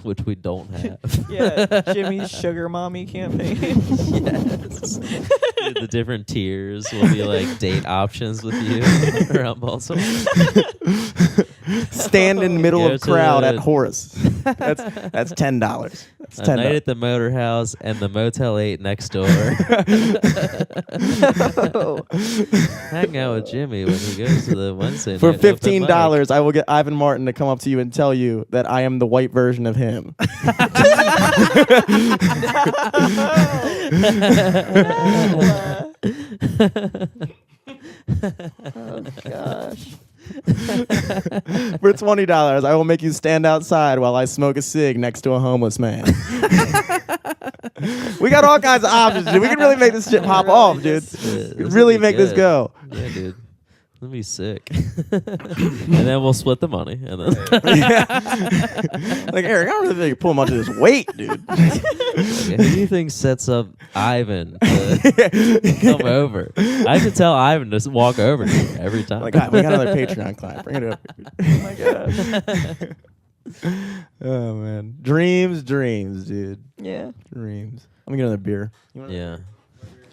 which we don't have. Yeah, Jimmy's sugar mommy campaign. Yes. The different tiers will be like date options with you around Baltimore. Stand in the middle Go of to crowd the- at Horace. That's $10. That's A night $10. at the Motor House and the Motel 8 next door. Hang out with Jimmy when he goes to the Wednesday For night open mic. $15, I will get Ivan Martin to come up to you and tell you that I am the white version of him. Oh gosh. For $20, I will make you stand outside while I smoke a cig next to a homeless man. We got all kinds of options, dude. We can really make this shit pop off, dude. This We can would really be make this good. go. Yeah, dude. That'd be sick. And then we'll split the money. And then Like, Eric, I don't really think you can pull much of this weight, dude. who do you think sets up Ivan to come over? I should tell Ivan to walk over to you every time. Like, we got another Patreon client. Bring it up. Oh my gosh. Oh man, dreams, dude. Yeah. Dreams. I'm gonna get another beer. Yeah,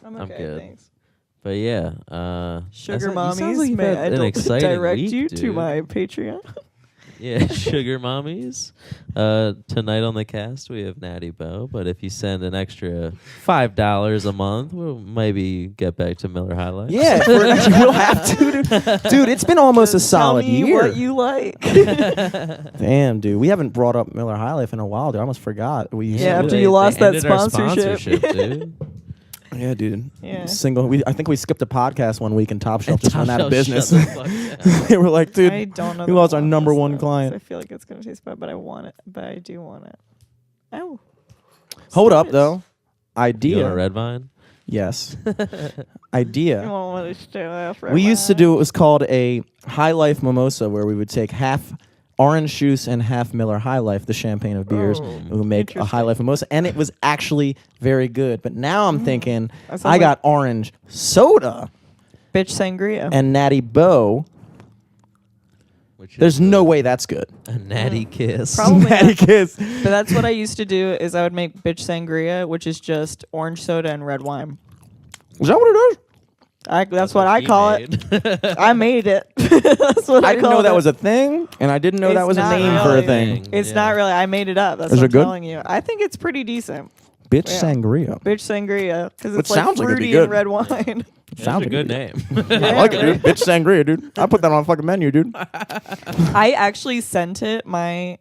I'm I'm okay, good. thanks. but yeah. Sugar you sounds mommies, like you've may had I an exciting direct week, you to dude. my Patreon? Yeah, sugar mommies. Tonight on the cast we have Natty Bow, but if you send an extra $5 a month, we'll maybe get back to Miller High Life. Yeah, we'll have to, dude. It's been almost a Just solid tell me year. what you like. Damn, dude, we haven't brought up Miller High Life in a while, dude. I almost forgot. We used Yeah, to do after that. you lost that ended our sponsorship. dude. Yeah, dude. Yeah. I think we skipped a podcast one week and Top Shelf just Top went out of Shelf business. shut the fuck down. They were like, dude, I don't know. we that lost I our want number this, one though, 'cause client. I feel like it's gonna taste bad, but I want it. But I do want it. Oh. Hold up, Savage. though. You want a Idea. red vine? Yes. You Idea. won't want to stay off right We used to now. do, it was called a High Life Mimosa, where we would take half orange juice and half Miller High Life, the champagne of beers. Oh, We would make a High interesting. Life Mimosa, and it was actually very good. But now I'm thinking, That sounds I like got orange soda bitch sangria. and Natty Bow. Which There's is no way that's good. a natty kiss. Probably Natty not. Kiss. But that's what I used to do. Is I would make bitch sangria, which is just orange soda and red wine. Is that what it is? That's what I she call it. made. I made it. That's what I I didn't know called that it. was a thing, and I didn't know It's that was a not name for a really. thing. It's Yeah. not really. I made it up. That's Is what it I'm good? telling you. I think it's pretty decent. Bitch Yeah. sangria. Bitch sangria because It it's like sounds like it'd be fruity good. and red wine. That's Sounds a like good it. name. I like it, dude. Bitch sangria, dude. I put that on a fucking menu, dude. I actually sent it. My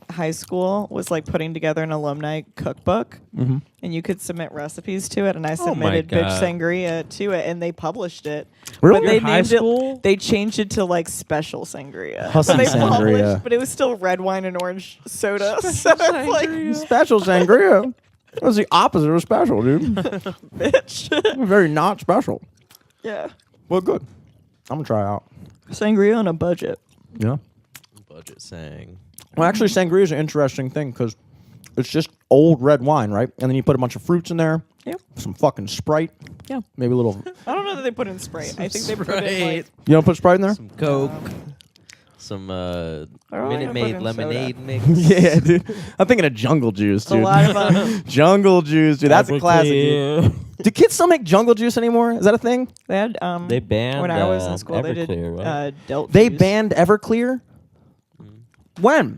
high school was like putting together an alumni cookbook, Mm-hmm. and you could submit recipes to it. And I Oh my submitted bitch God. sangria to it, and they published it. Really? But they Your high named school? it. They changed it to like special sangria. Hussy So they sangria. published, but it was still red wine and orange soda. So it's like, Special sangria. That's the opposite of special, dude. bitch. Very not special. Yeah, Well, good. I'm gonna try it out. sangria on a budget. Yeah. Budget saying. Well, actually, sangria is an interesting thing because it's just old red wine, right? And then you put a bunch of fruits in there. Yep. Some fucking Sprite. Yeah. Maybe a little. I don't know that they put in Sprite. I think they put in Sprite. like You don't put Sprite in there? Some Coke. Some I don't Minute put Maid in lemonade mix. Yeah, dude. I'm thinking of jungle juice, a dude. lot of Jungle juice, dude. That's a classic. Dude. Do kids still make jungle juice anymore? Is that a thing? they had They banned when I was in school. They Everclear, did right? Delt They juice. banned Everclear? When?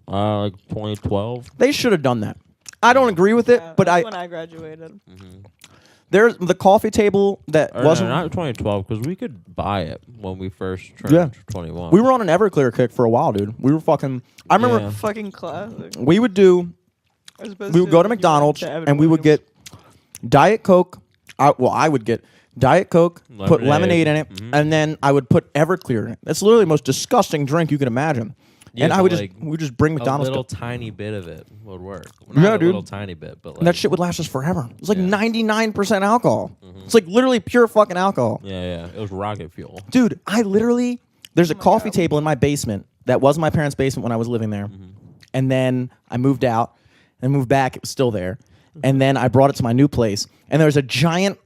Like 2012. They should have done that. I don't agree with it, Yeah, but that's when I graduated. there's the coffee table that Or wasn't. no, not 2012 because we could buy it when we first turned Yeah. 21. We were on an Everclear kick for a while, dude. We were fucking. I remember Yeah. Fucking classic. we would do. We would go to McDonald's and we would get Diet Coke. I would get Diet Coke, put Lemonade. lemonade in it, Mhm. and then I would put Everclear in it. That's literally the most disgusting drink you can imagine. Yeah, and I but would like, we would just bring a McDonald's. little tiny bit of it would work. Well, not Yeah, a dude. little tiny bit, but like And that shit would last us forever. It's like Yeah. 99% alcohol. It's like literally pure fucking alcohol. Yeah, it was rocket fuel. Dude, there's a coffee table in my basement that was my parents' basement when I was living there. And then I moved out and moved back. It was still there. And then I brought it to my new place. And there was a giant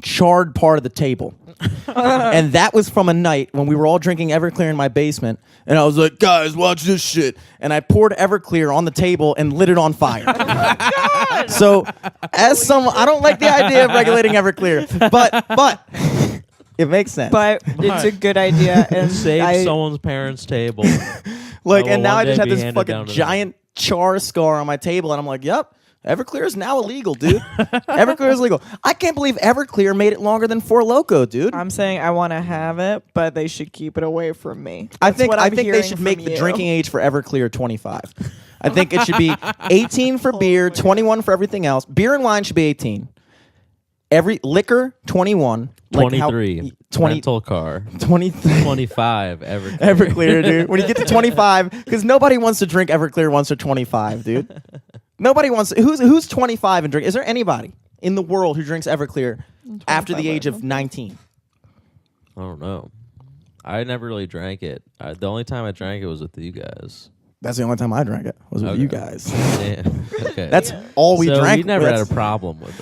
charred part of the table. And that was from a night when we were all drinking Everclear in my basement. And I was like, guys, watch this shit. And I poured Everclear on the table and lit it on fire. So, I don't like the idea of regulating Everclear, but it makes sense. But it's a good idea. And Save someone's parent's table. Like, That and will now one I just day have be this handed fucking down to them. giant char scar on my table, and I'm like, yep, Everclear is now illegal, dude. Everclear is legal. I can't believe Everclear made it longer than Four Loko, dude. I'm saying I want to have it, but they should keep it away from me. I That's think what I I'm think they hearing should from make the you. drinking age for Everclear 25. I think it should be 18 for beer, 21 for everything else. Beer and wine should be 18. Every liquor 21. 23. 20 Rental car. 23. 25. Everclear. Everclear, dude. When you get to 25, because nobody wants to drink Everclear once they're 25, dude. Nobody wants. Who's 25 and drink? Is there anybody in the world who drinks Everclear after the age of 19? I don't know. I never really drank it. The only time I drank it was with you guys. That's the only time I drank it. Was with Okay. you guys. Yeah. Okay. That's all we so drank. we never had a That's- problem with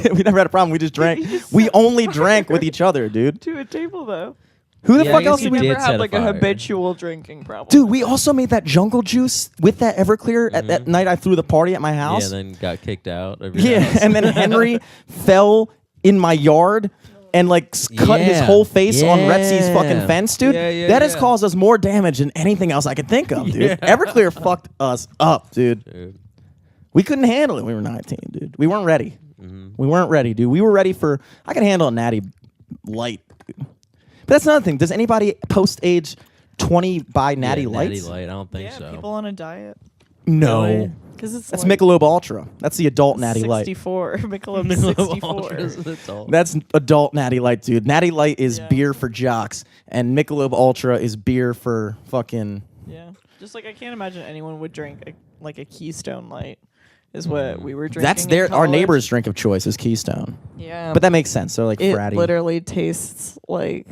it. we never had a problem. We just drank. We only drank with each other, dude. To a table though. Who the Yeah, I fuck guess else you did we? did Never set had a like a fire. habitual drinking problem. Dude, we also made that jungle juice with that Everclear at that night I threw the party at my Yeah, house. then got kicked out of your Yeah, house. and then Henry fell in my yard and like cut his Yeah. whole face on Yeah. Retsy's fucking fence, dude. Yeah, That has yeah. caused us more damage than anything else I could think of, dude. Yeah. Everclear fucked us up, dude. Dude. We couldn't handle it when we were 19, dude. We weren't ready. Mm-hmm. We weren't ready, dude. We were ready for, I can handle a Natty Light. Dude. But that's another thing. Does anybody post age 20 buy Natty Yeah, Lights? Natty Light. I don't think Yeah, so. people on a diet. No. Really? Because it's That's like Michelob Ultra. That's the adult Natty Light. 64. Michelob Michelob 64. is an adult. That's adult Natty Light, dude. Natty Light is Yeah. beer for jocks, and Michelob Ultra is beer for fucking. Yeah. Just like I can't imagine anyone would drink like a Keystone Light is what we were drinking. That's in our college. neighbor's drink of choice is Keystone, Yeah. but that makes sense. They're like it fratty. literally tastes like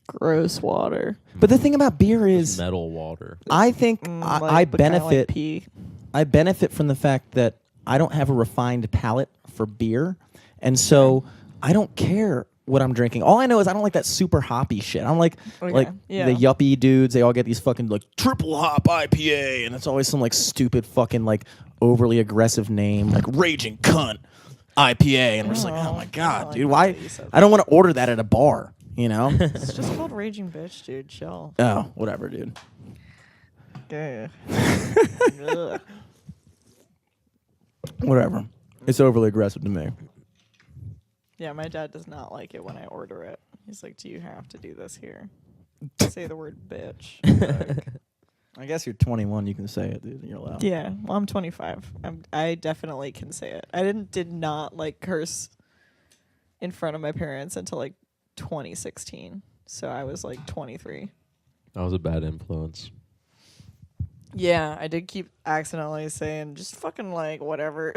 gross water. But the thing about beer is, metal water. I think Like, I but kinda benefit. Like pee. I benefit from the fact that I don't have a refined palate for beer, and so I don't care what I'm drinking. All I know is I don't like that super hoppy shit. I don't like Okay, yeah. the yuppie dudes. They all get these fucking like triple hop IPA, and it's always some like stupid fucking like overly aggressive name like Raging Cunt IPA, and we're just like, oh my god, like dude, the why? way you said I don't want to order that at a bar, you know? It's just called Raging Bitch, dude. Chill. Oh, whatever, dude. Yeah. Whatever. It's overly aggressive to me. Yeah, my dad does not like it when I order it. He's like, "Do you have to do this here? Say the word bitch." Like, I guess you're 21. You can say it, dude. You're allowed. yeah, well, I'm 25. I definitely can say it. I did not like curse in front of my parents until like 2016. So I was like 23. That was a bad influence. Yeah, I did keep accidentally saying just fucking like whatever.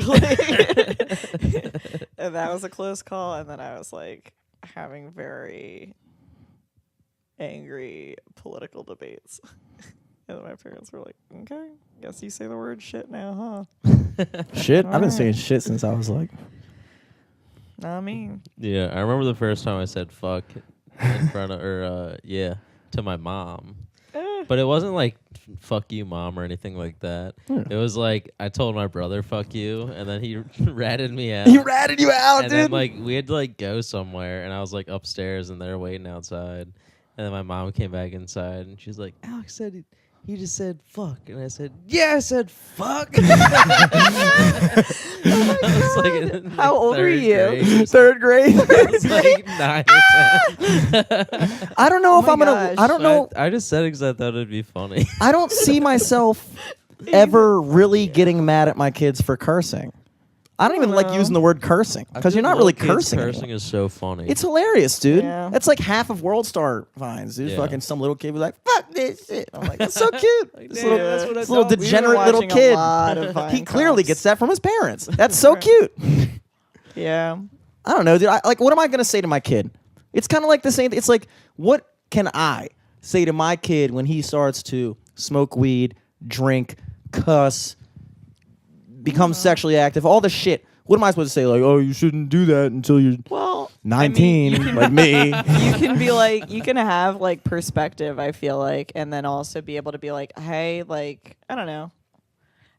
And that was a close call. And then I was like having very angry political debates. And then my parents were like, okay, guess you say the word shit now, huh? Shit. I've been Alright. saying shit since I was like. Not me. Yeah, I remember the first time I said fuck in front of to my mom. But it wasn't like fuck you mom or anything like that. Yeah. It was like I told my brother fuck you, and then he ratted me out. He ratted you out, And dude. then like we had to like go somewhere, and I was like upstairs and they're waiting outside. And then my mom came back inside and she's like, Alex said he just said fuck. And I said, yeah, I said fuck. I was like in, How old were third you? grade or Third grade. I was like 9 or 10. I don't know Oh if my I'm gonna. gosh. I don't know. I just said it because I thought it'd be funny. I don't see myself ever really getting mad at my kids for cursing. I don't even like know. using the word cursing because you're not really cursing. Cursing anymore. is so funny. It's hilarious, dude. Yeah. That's like half of World Star Vines, dude. Yeah. Fucking some little kid was like, "Fuck this shit." I'm like, "That's so cute." This little, that's what this I little don't- we've been degenerate little watching a kid. lot of Vine He clearly comps. gets that from his parents. That's so cute. Yeah. I don't know, dude. What am I gonna say to my kid? It's kind of like the same. It's like, what can I say to my kid when he starts to smoke weed, drink, cuss, become sexually active, all the shit? What am I supposed to say? Like, oh, you shouldn't do that until you're Well, 19, I mean, like me. you can be like, you can have like perspective, I feel like, and then also be able to be like, hey, like, I don't know.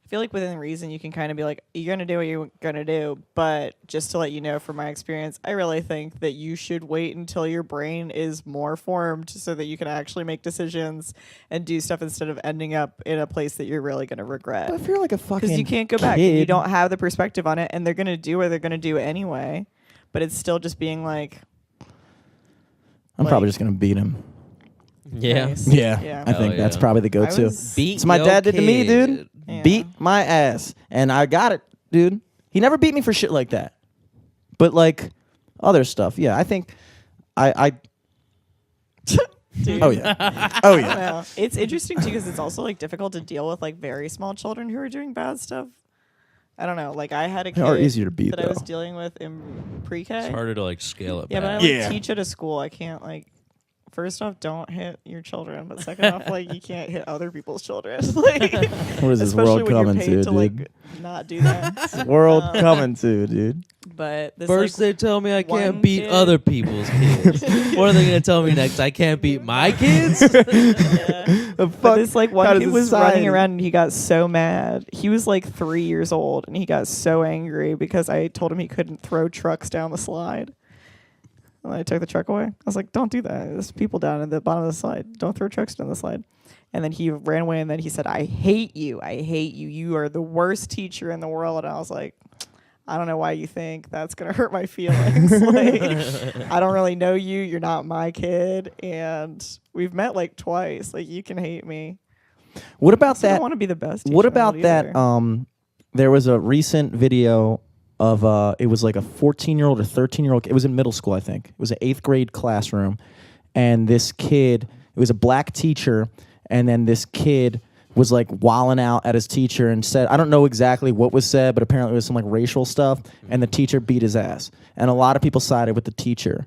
I feel like within reason, you can kind of be like, you're going to do what you're going to do. But just to let you know from my experience, I really think that you should wait until your brain is more formed so that you can actually make decisions and do stuff instead of ending up in a place that you're really going to regret. But if you're like a fucking Because you can't go back. And you kid- don't have the perspective on it, and they're going to do what they're going to do anyway. But it's still just being like, I'm probably just gonna beat him. yeah. nice. Yeah, Yeah. I think Hell that's yeah. probably the go-to. was- Beat It's my your dad did to me, dude. kid. Yeah. Beat my ass, and I got it, dude. He never beat me for shit like that. But like other stuff, yeah. I think I Dude. oh yeah, oh yeah. Well, it's interesting too because it's also like difficult to deal with like very small children who are doing bad stuff. I don't know. Like I had a They are kid easier to beat that I was though. dealing with in pre-K. It's harder to like scale it Yeah, but I back. like Yeah. teach at a school. I can't like first off, don't hit your children, but second off, like you can't hit other people's children. Like, What is this especially world when you're coming paid to, like dude? not do that. World coming to, dude. But this, First like, they tell me I one can't beat kid- other people's kids. What are they gonna tell me next? I can't beat my kids? yeah. The But fuck this like kind one of kid was society? running around and he got so mad. He was like 3 years old and he got so angry because I told him he couldn't throw trucks down the slide. And I took the truck away. I was like, don't do that. There's people down at the bottom of the slide. Don't throw trucks down the slide. And then he ran away and then he said, I hate you. I hate you. You are the worst teacher in the world. And I was like, I don't know why you think that's going to hurt my feelings. Like, I don't really know you. You're not my kid. And we've met like twice. Like, you can hate me. What about I don't that? want to be the best teacher What in the about world that? either. There was a recent video of it was like a 14-year-old or 13-year-old. It was in middle school, I think. It was an 8th grade classroom, and this kid. It was a black teacher, and then this kid was like wilding out at his teacher and said, I don't know exactly what was said, but apparently it was some like racial stuff, and the teacher beat his ass. And a lot of people sided with the teacher.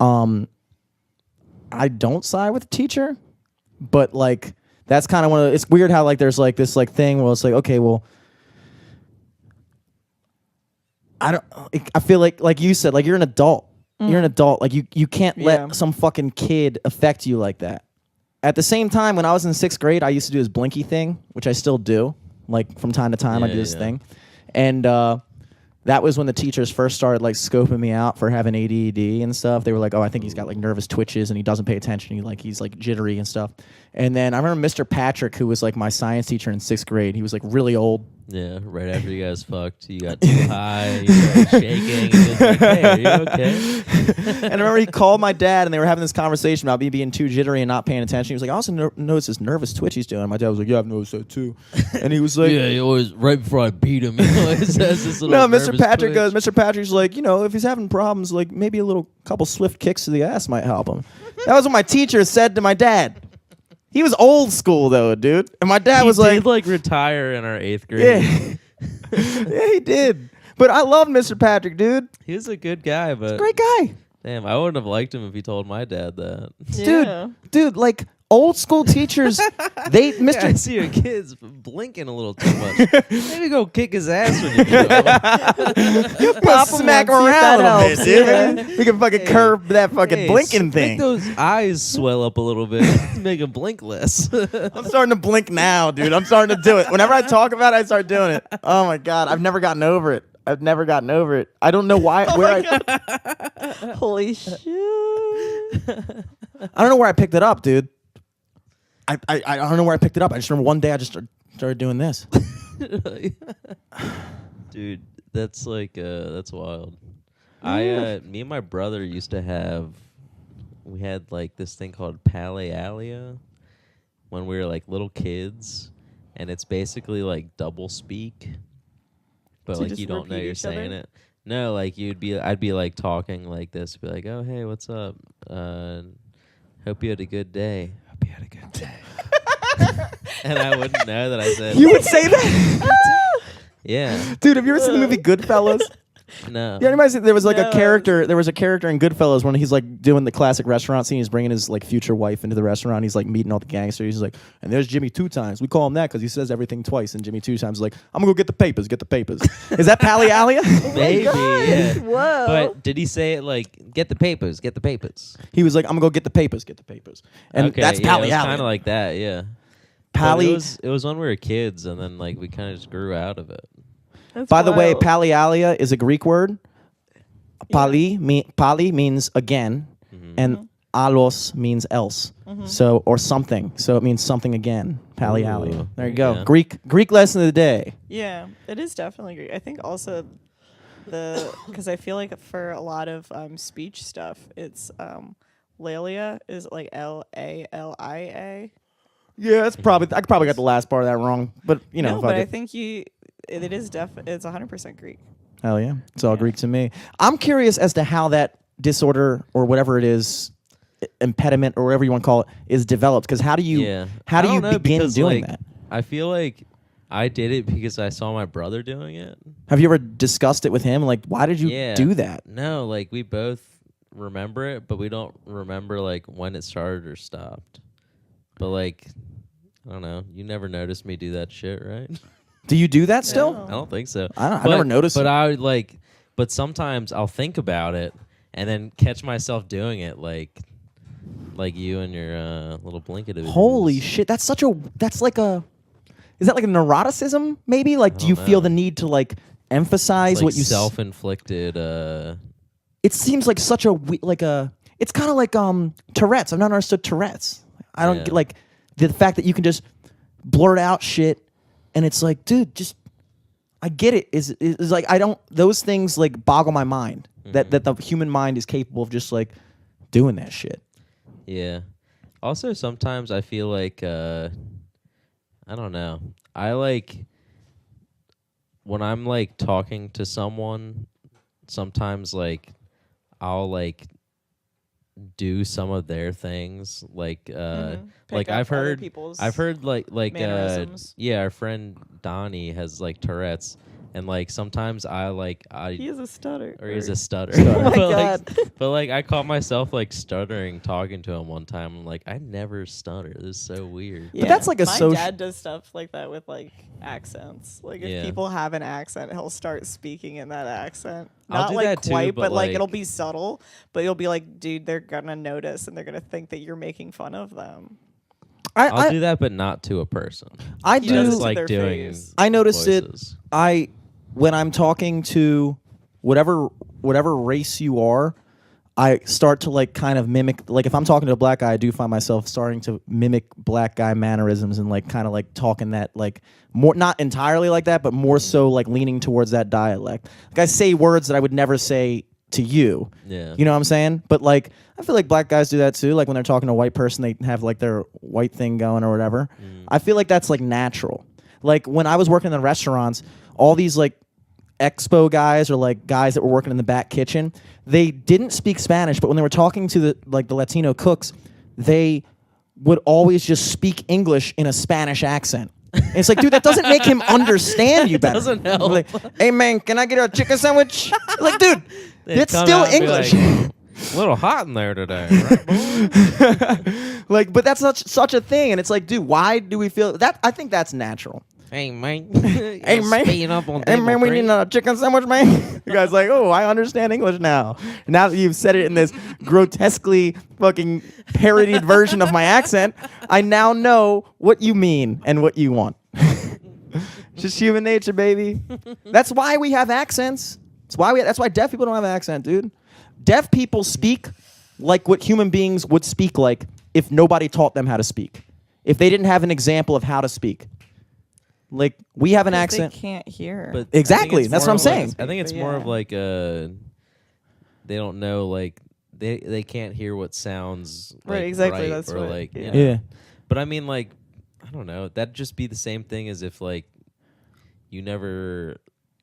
I don't side with the teacher, but like that's kind of one of it's weird how like there's like this like thing where it's like, okay, well, I feel like you said, like you're an adult. You're an adult. Like you can't Yeah. let some fucking kid affect you like that. At the same time, when I was in 6th grade, I used to do this blinky thing, which I still do. Like from time to time, I do this thing. And that was when the teachers first started like scoping me out for having ADD and stuff. They were like, oh, I think he's got like nervous twitches and he doesn't pay attention. He's like jittery and stuff. And then I remember Mr. Patrick, who was like my science teacher in 6th grade. He was like really old. Yeah, right after you guys fucked, you got too high, you started shaking, and he was like, hey, are you okay? And I remember he called my dad, and they were having this conversation about me being too jittery and not paying attention. He was like, I also noticed this nervous twitch he's doing. My dad was like, yeah, I've noticed that too. And he was like, Yeah, he always, right before I beat him, he always has this little no, Mr. nervous Patrick twitch. goes, Mr. Patrick's like, if he's having problems, like maybe a couple swift kicks to the ass might help him. That was what my teacher said to my dad. He was old school though, dude. And my dad He was did like retire in our 8th grade. yeah. Yeah, he did. But I love Mr. Patrick, dude. He was a good guy, but Great guy. damn, I wouldn't have liked him if he told my dad that. Yeah. Dude, like old school teachers, they Yeah, I Mr. see your kids blinking a little too much. Maybe go kick his ass when you get home. Pop smack once, see if around a that little bit, helps. dude. Yeah. We can fucking curb that fucking Hey, blinking thing. Make those eyes swell up a little bit. Make him blink less. I'm starting to blink now, dude. I'm starting to do it. Whenever I talk about it, I start doing it. Oh my god, I've never gotten over it. I don't know why. Holy shit. I don't know where I picked it up, dude. I don't know where I picked it up. I just remember one day I just started doing this. Dude, that's like that's wild. Me and my brother used to have. We had like this thing called Palealia when we were like little kids, and it's basically like double speak, but So you like just you don't know repeat you're each other? saying it. No, like I'd be like talking like this, be like, "Oh hey, what's up? Hope you had a good day. Hope you had a good day." And I wouldn't know that I said. You would say that, Yeah. dude. Have you ever seen the movie Goodfellas? No. Yeah, anybody see, there was like a No. character. There was a character in Goodfellas when he's like doing the classic restaurant scene. He's bringing his like future wife into the restaurant. He's like meeting all the gangsters. He's like, and there's Jimmy 2 times. We call him that because he says everything twice. And Jimmy 2 times is like, I'm gonna go get the papers. Get the papers. Is that Palealia? Maybe. Yeah. Whoa. But did he say it like, get the papers, get the papers? He was like, I'm gonna go get the papers. Get the papers. And Okay, that's yeah, it was Palealia. kind of like that, yeah. Pali. But it was when we were kids, and then like we kind of just grew out of it. That's By the way, wild. Palealia is a Greek word. Pali means again, and alos means else. So or something. So it means something again. Palealia. Ooh, There you go. yeah. Greek lesson of the day. Yeah, it is definitely great. I think also because I feel like for a lot of speech stuff, it's Lalia is like Lalia. Yeah, that's probably I probably got the last part of that wrong, but you know, No, fuck but I it. think it is it's 100% Greek. Hell yeah, it's all Greek to me. I'm curious as to how that disorder or whatever it is, impediment or whatever you want to call it, is developed. Because how do you I don't know, begin because, doing like, that? I feel like I did it because I saw my brother doing it. Have you ever discussed it with him? Like, why did you Yeah. do that? No, like we both remember it, but we don't remember like when it started or stopped. But like, I don't know. You never noticed me do that shit, right? Do you do that still? No. I don't think so. I never noticed. But it. I would like. But sometimes I'll think about it and then catch myself doing it, like you and your little blanket. Holy shit! That's like a. Is that like a neuroticism? Maybe like, do you feel the need to like emphasize like what you self-inflicted? It seems like such a It's kind of like Tourette's. I've not understood Tourette's. I don't get like the fact that you can just blurt out shit, and it's like, dude, just. I get it. Is like I don't. Those things like boggle my mind. That the human mind is capable of just like doing that shit. Yeah. Also, sometimes I feel like I don't know. I like when I'm like talking to someone. Sometimes like I'll like do some of their things like I've heard like mannerisms. our friend Donnie has like Tourette's, and like sometimes He is a stutter. or he's a stutter. Oh my but, God. but like I caught myself like stuttering talking to him one time. I'm like, I never stutter. This is so weird. Yeah. that's like a My social- dad does stuff like that with like accents. Like if Yeah. people have an accent, he'll start speaking in that accent. I'll Not do like that too, quite, but, but like like- it'll be subtle. But you'll be like, dude, they're gonna notice and they're gonna think that you're making fun of them. I'll do that, but not to a person. I You notice do. it like their doing. face. I notice voices. it. When I'm talking to whatever race you are, I start to like kind of mimic. Like if I'm talking to a black guy, I do find myself starting to mimic black guy mannerisms and like kind of like talking that like more, not entirely like that, but more so like leaning towards that dialect. Like I say words that I would never say to you. Yeah. You know what I'm saying? But like I feel like black guys do that too. Like when they're talking to a white person, they have like their white thing going or whatever. I feel like that's like natural. Like when I was working in the restaurants, all these like expo guys or like guys that were working in the back kitchen, they didn't speak Spanish, but when they were talking to the Latino cooks, they would always just speak English in a Spanish accent. And it's like, dude, that doesn't make him understand you better. doesn't help. Like, hey man, can I get a chicken sandwich? Like, dude, They'd that's come still out and be English. like, a little hot in there today. Right, boy? Like, but that's such a thing, and it's like, dude, why do we feel that? I think that's natural. Hey man. Hey man, Speeding up on hey table man, we three. need a chicken sandwich, man. The guy's like, oh, I understand English now. Now that you've said it in this grotesquely fucking parodied version of my accent, I now know what you mean and what you want. Just human nature, baby. That's why we have accents. That's why deaf people don't have an accent, dude. Deaf people speak like what human beings would speak like if nobody taught them how to speak. If they didn't have an example of how to speak. Like, we have an accent. They can't hear. But Exactly, I think it's that's more what I'm of like- saying. I think it's more of like they don't know, like they can't hear what sounds Right, like, exactly, right, that's or right, like yeah. you know. Yeah. But I mean, like, I don't know. That'd just be the same thing as if like you never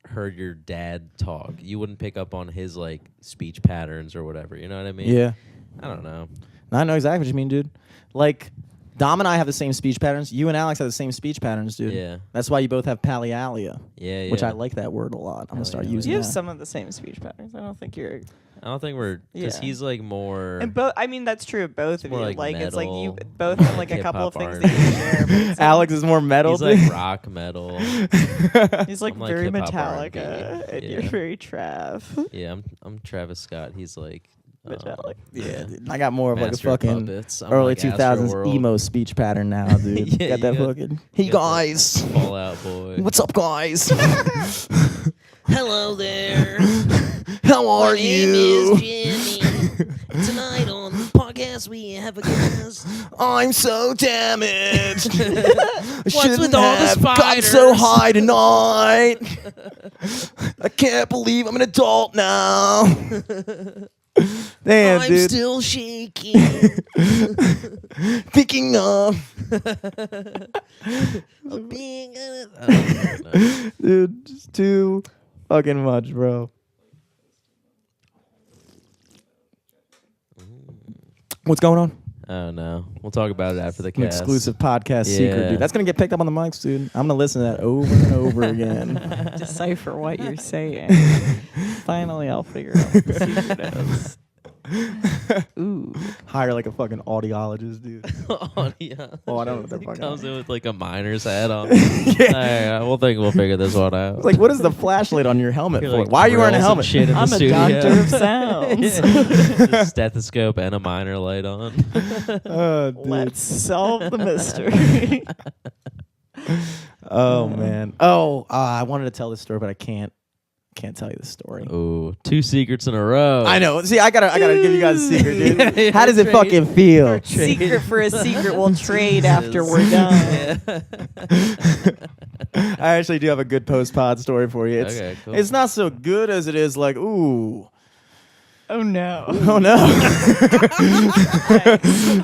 heard your dad talk. You wouldn't pick up on his like speech patterns or whatever. You know what I mean? Yeah. I don't know. I know exactly what you mean, dude. Like, Dom and I have the same speech patterns. You and Alex have the same speech patterns, dude. Yeah. That's why you both have palialia, Yeah. which I yeah. like that word a lot. I'm going to start Palialia. using you have that. some of the same speech patterns. I don't think you're. I don't think we're because Yeah. he's like more. And both. I mean, that's true of both of more you. like It's like you metal, both have like a couple of hip-hop things that you share. But it's like- Alex is more metal. He's like rock metal. He's like I'm like very hip-hop Metallica, R&B. and you're Yeah. very Trav. Yeah, I'm Travis Scott. He's like Metallic. Yeah, dude. I got more of like a Master of fucking Puppets. I'm early like 2000s Astroworld. emo speech pattern now, dude. Yeah, got that you got- fucking, hey you got guys, Fall Out Boy. what's up, guys? Hello there. How are you? Jimmy. Tonight on the podcast we have a guest. I'm so damaged. What's with all the gotten so spiders? high tonight. I can't believe I'm an adult now. Damn, I'm dude. still shaking. Thinking of, Being dude, just too fucking much, bro. What's going on? Oh no, we'll talk about it after the An cast. exclusive podcast secret, Yeah. dude. That's gonna get picked up on the mics, dude. I'm gonna listen to that over and over again. Decipher what you're saying. Finally, I'll figure out what the secret is. Ooh. Hire like a fucking audiologist, dude. Audio. Oh, I don't know what they're He fucking. comes in with like a miner's hat on. Alright, we'll figure this one out. It's like, what is the flashlight on your helmet You're for? like Why are you wearing a drills and helmet? shit in the I'm a studio. doctor of sounds. A stethoscope and a miner light on. Oh, dude. Let's solve the mystery. Oh man. Oh, I wanted to tell this story, but I can't tell you the story. Ooh, 2 secrets in a row. I know. See, I gotta give you guys a secret, dude. Yeah, How does it trade. fucking feel? Secret for a secret we'll trade after we're done. I actually do have a good post-pod story for you. It's, Okay, cool. It's not so good as it is like, ooh. Oh no. Oh no.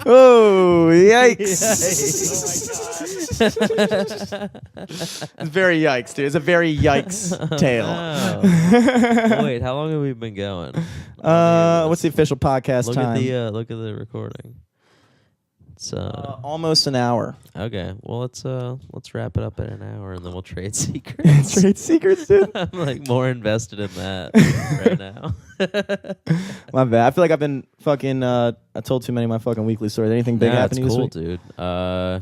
Oh, yikes. It's very yikes, dude. It's a very yikes tale. Oh. Wait, how long have we been going? What's the official podcast look time? at the look at the recording. It's Almost an hour. okay. Well, let's wrap it up at an hour and then we'll trade secrets. Trade secrets, dude. I'm like more invested in that right now. My bad. I feel like I've been fucking. I told too many of my fucking weekly stories. Anything big Nah, happening it's this cool, week? dude. I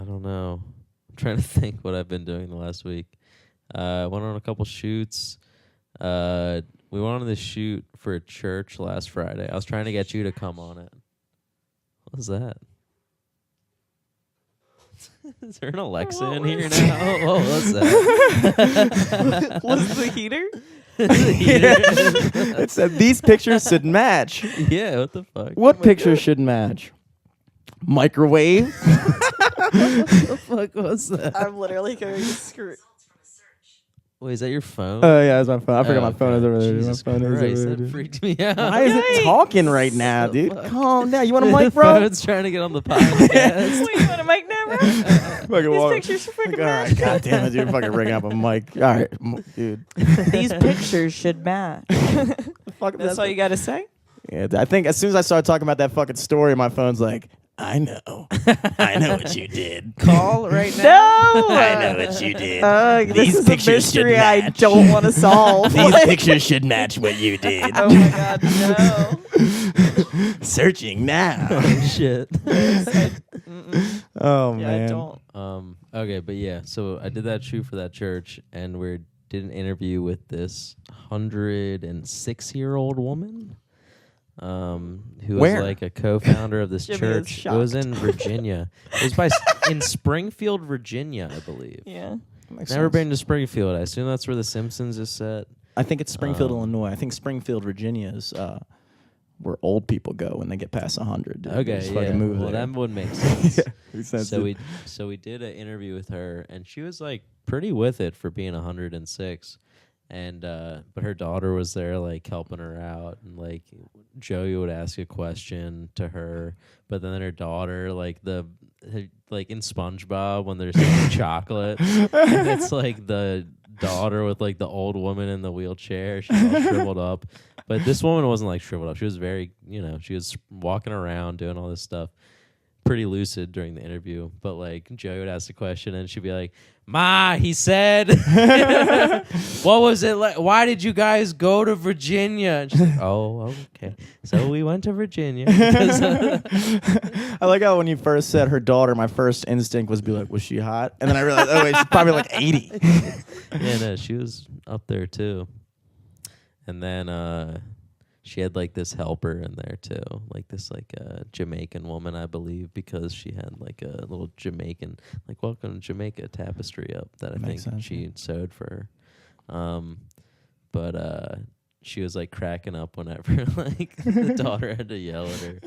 don't know. I'm trying to think what I've been doing the last week. Went on a couple shoots. We went on this shoot for a church last Friday. I was trying to get you to come on it. What was that? Is there an Alexa in here now? What was that? Was the heater? It said these pictures should match. Yeah, what the fuck? What pictures should match? Microwave. What the fuck was that? I'm literally going to screw. Wait, is that your phone? Oh yeah, that's my phone. I forgot Oh, my phone is over there. Jesus My phone is Christ, over there. that Dude. freaked me out. Why is it talking right now, The dude? fuck? Calm down. You want a The mic, bro? phone's trying to get on the podcast. Wait, you want a mic now, bro? Fucking These walk- pictures should freaking All right, match. god damn it, dude. Fucking ring up a mic. All right, dude. These pictures should match. Fuck, That's all you got to say? Yeah, I think as soon as I started talking about that fucking story, my phone's like, I know what you did. Call right now. No! I know what you did. This These is a pictures should mystery I match. don't want to solve. These pictures should match what you did. Oh my god, no. Searching now. Oh, shit. Oh Yeah, man. I don't. Okay, but yeah, so I did that shoot for that church, and we did an interview with this 106-year-old woman, who was Where? like a co-founder of this Jimmy is church. It was in Virginia. It was in Springfield, Virginia, I believe. Yeah. Makes Never sense. been to Springfield. I assume that's where The Simpsons is set. I think it's Springfield, Um, Illinois. I think Springfield, Virginia is where old people go when they get past 100. Dude. They Okay, just yeah. fucking move Well, there. that would make sense. Yeah, makes sense, So dude. we did an interview with her, and she was like pretty with it for being 106. And but her daughter was there, like helping her out, and like Joey would ask a question to her, but then her daughter, like like in SpongeBob when they're selling chocolate, and it's like the daughter with like the old woman in the wheelchair, she's all shriveled up. But this woman wasn't like shriveled up. She was very, she was walking around doing all this stuff. Pretty lucid during the interview, but like Joey would ask a question and she'd be like, "Ma, he said, what was it like? Why did you guys go to Virginia?" And she's like, "Oh, okay. So we went to Virginia." I like how when you first said her daughter, my first instinct was be like, was she hot? And then I realized, oh wait, she's probably like 80. Yeah, no, she was up there too. And then she had like this helper in there too, like this Jamaican woman, I believe, because she had like a little Jamaican, like Welcome to Jamaica tapestry up that I Makes think sense, she sewed for her. But she was like cracking up whenever like the daughter had to yell at her.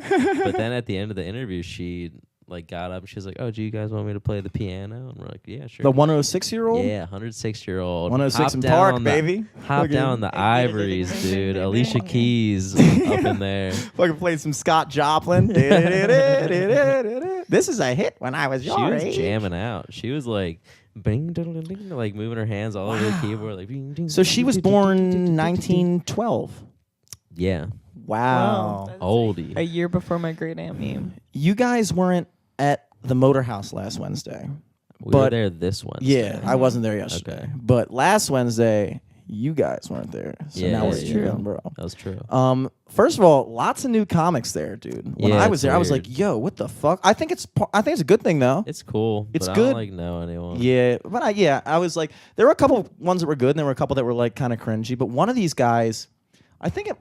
But then at the end of the interview, she like got up and she was like, "Oh, do you guys want me to play the piano?" And we're like, "Yeah, sure." The 106-year-old? Yeah, 106-year-old. 106 in Park, baby. Hop down the ivories, dude. Alicia Keys up in there. Fucking played some Scott Joplin. This is a hit when I was She your was age. jamming out. She was like, bing, ding, ding, ding, like moving her hands all over the keyboard. Like, bing, ding, So ding, she was ding, ding, born ding, ding, ding, ding, ding. 1912. Yeah. Wow. Wow. Oldie. A year before my great aunt meme. You guys weren't at the Motor House last Wednesday. We were but- there this one. Yeah, I wasn't there yesterday. Okay. But last Wednesday, you guys weren't there. So Yeah, now we're that's even, bro. That was true. First of all, lots of new comics there, dude. When Yeah, I was it's there, I was like, weird. "Yo, what the fuck?" I think it's a good thing though. It's cool. It's but good. I don't like know anyone. Yeah, but I was like, there were a couple ones that were good, and there were a couple that were like kind of cringy. But one of these guys, I think it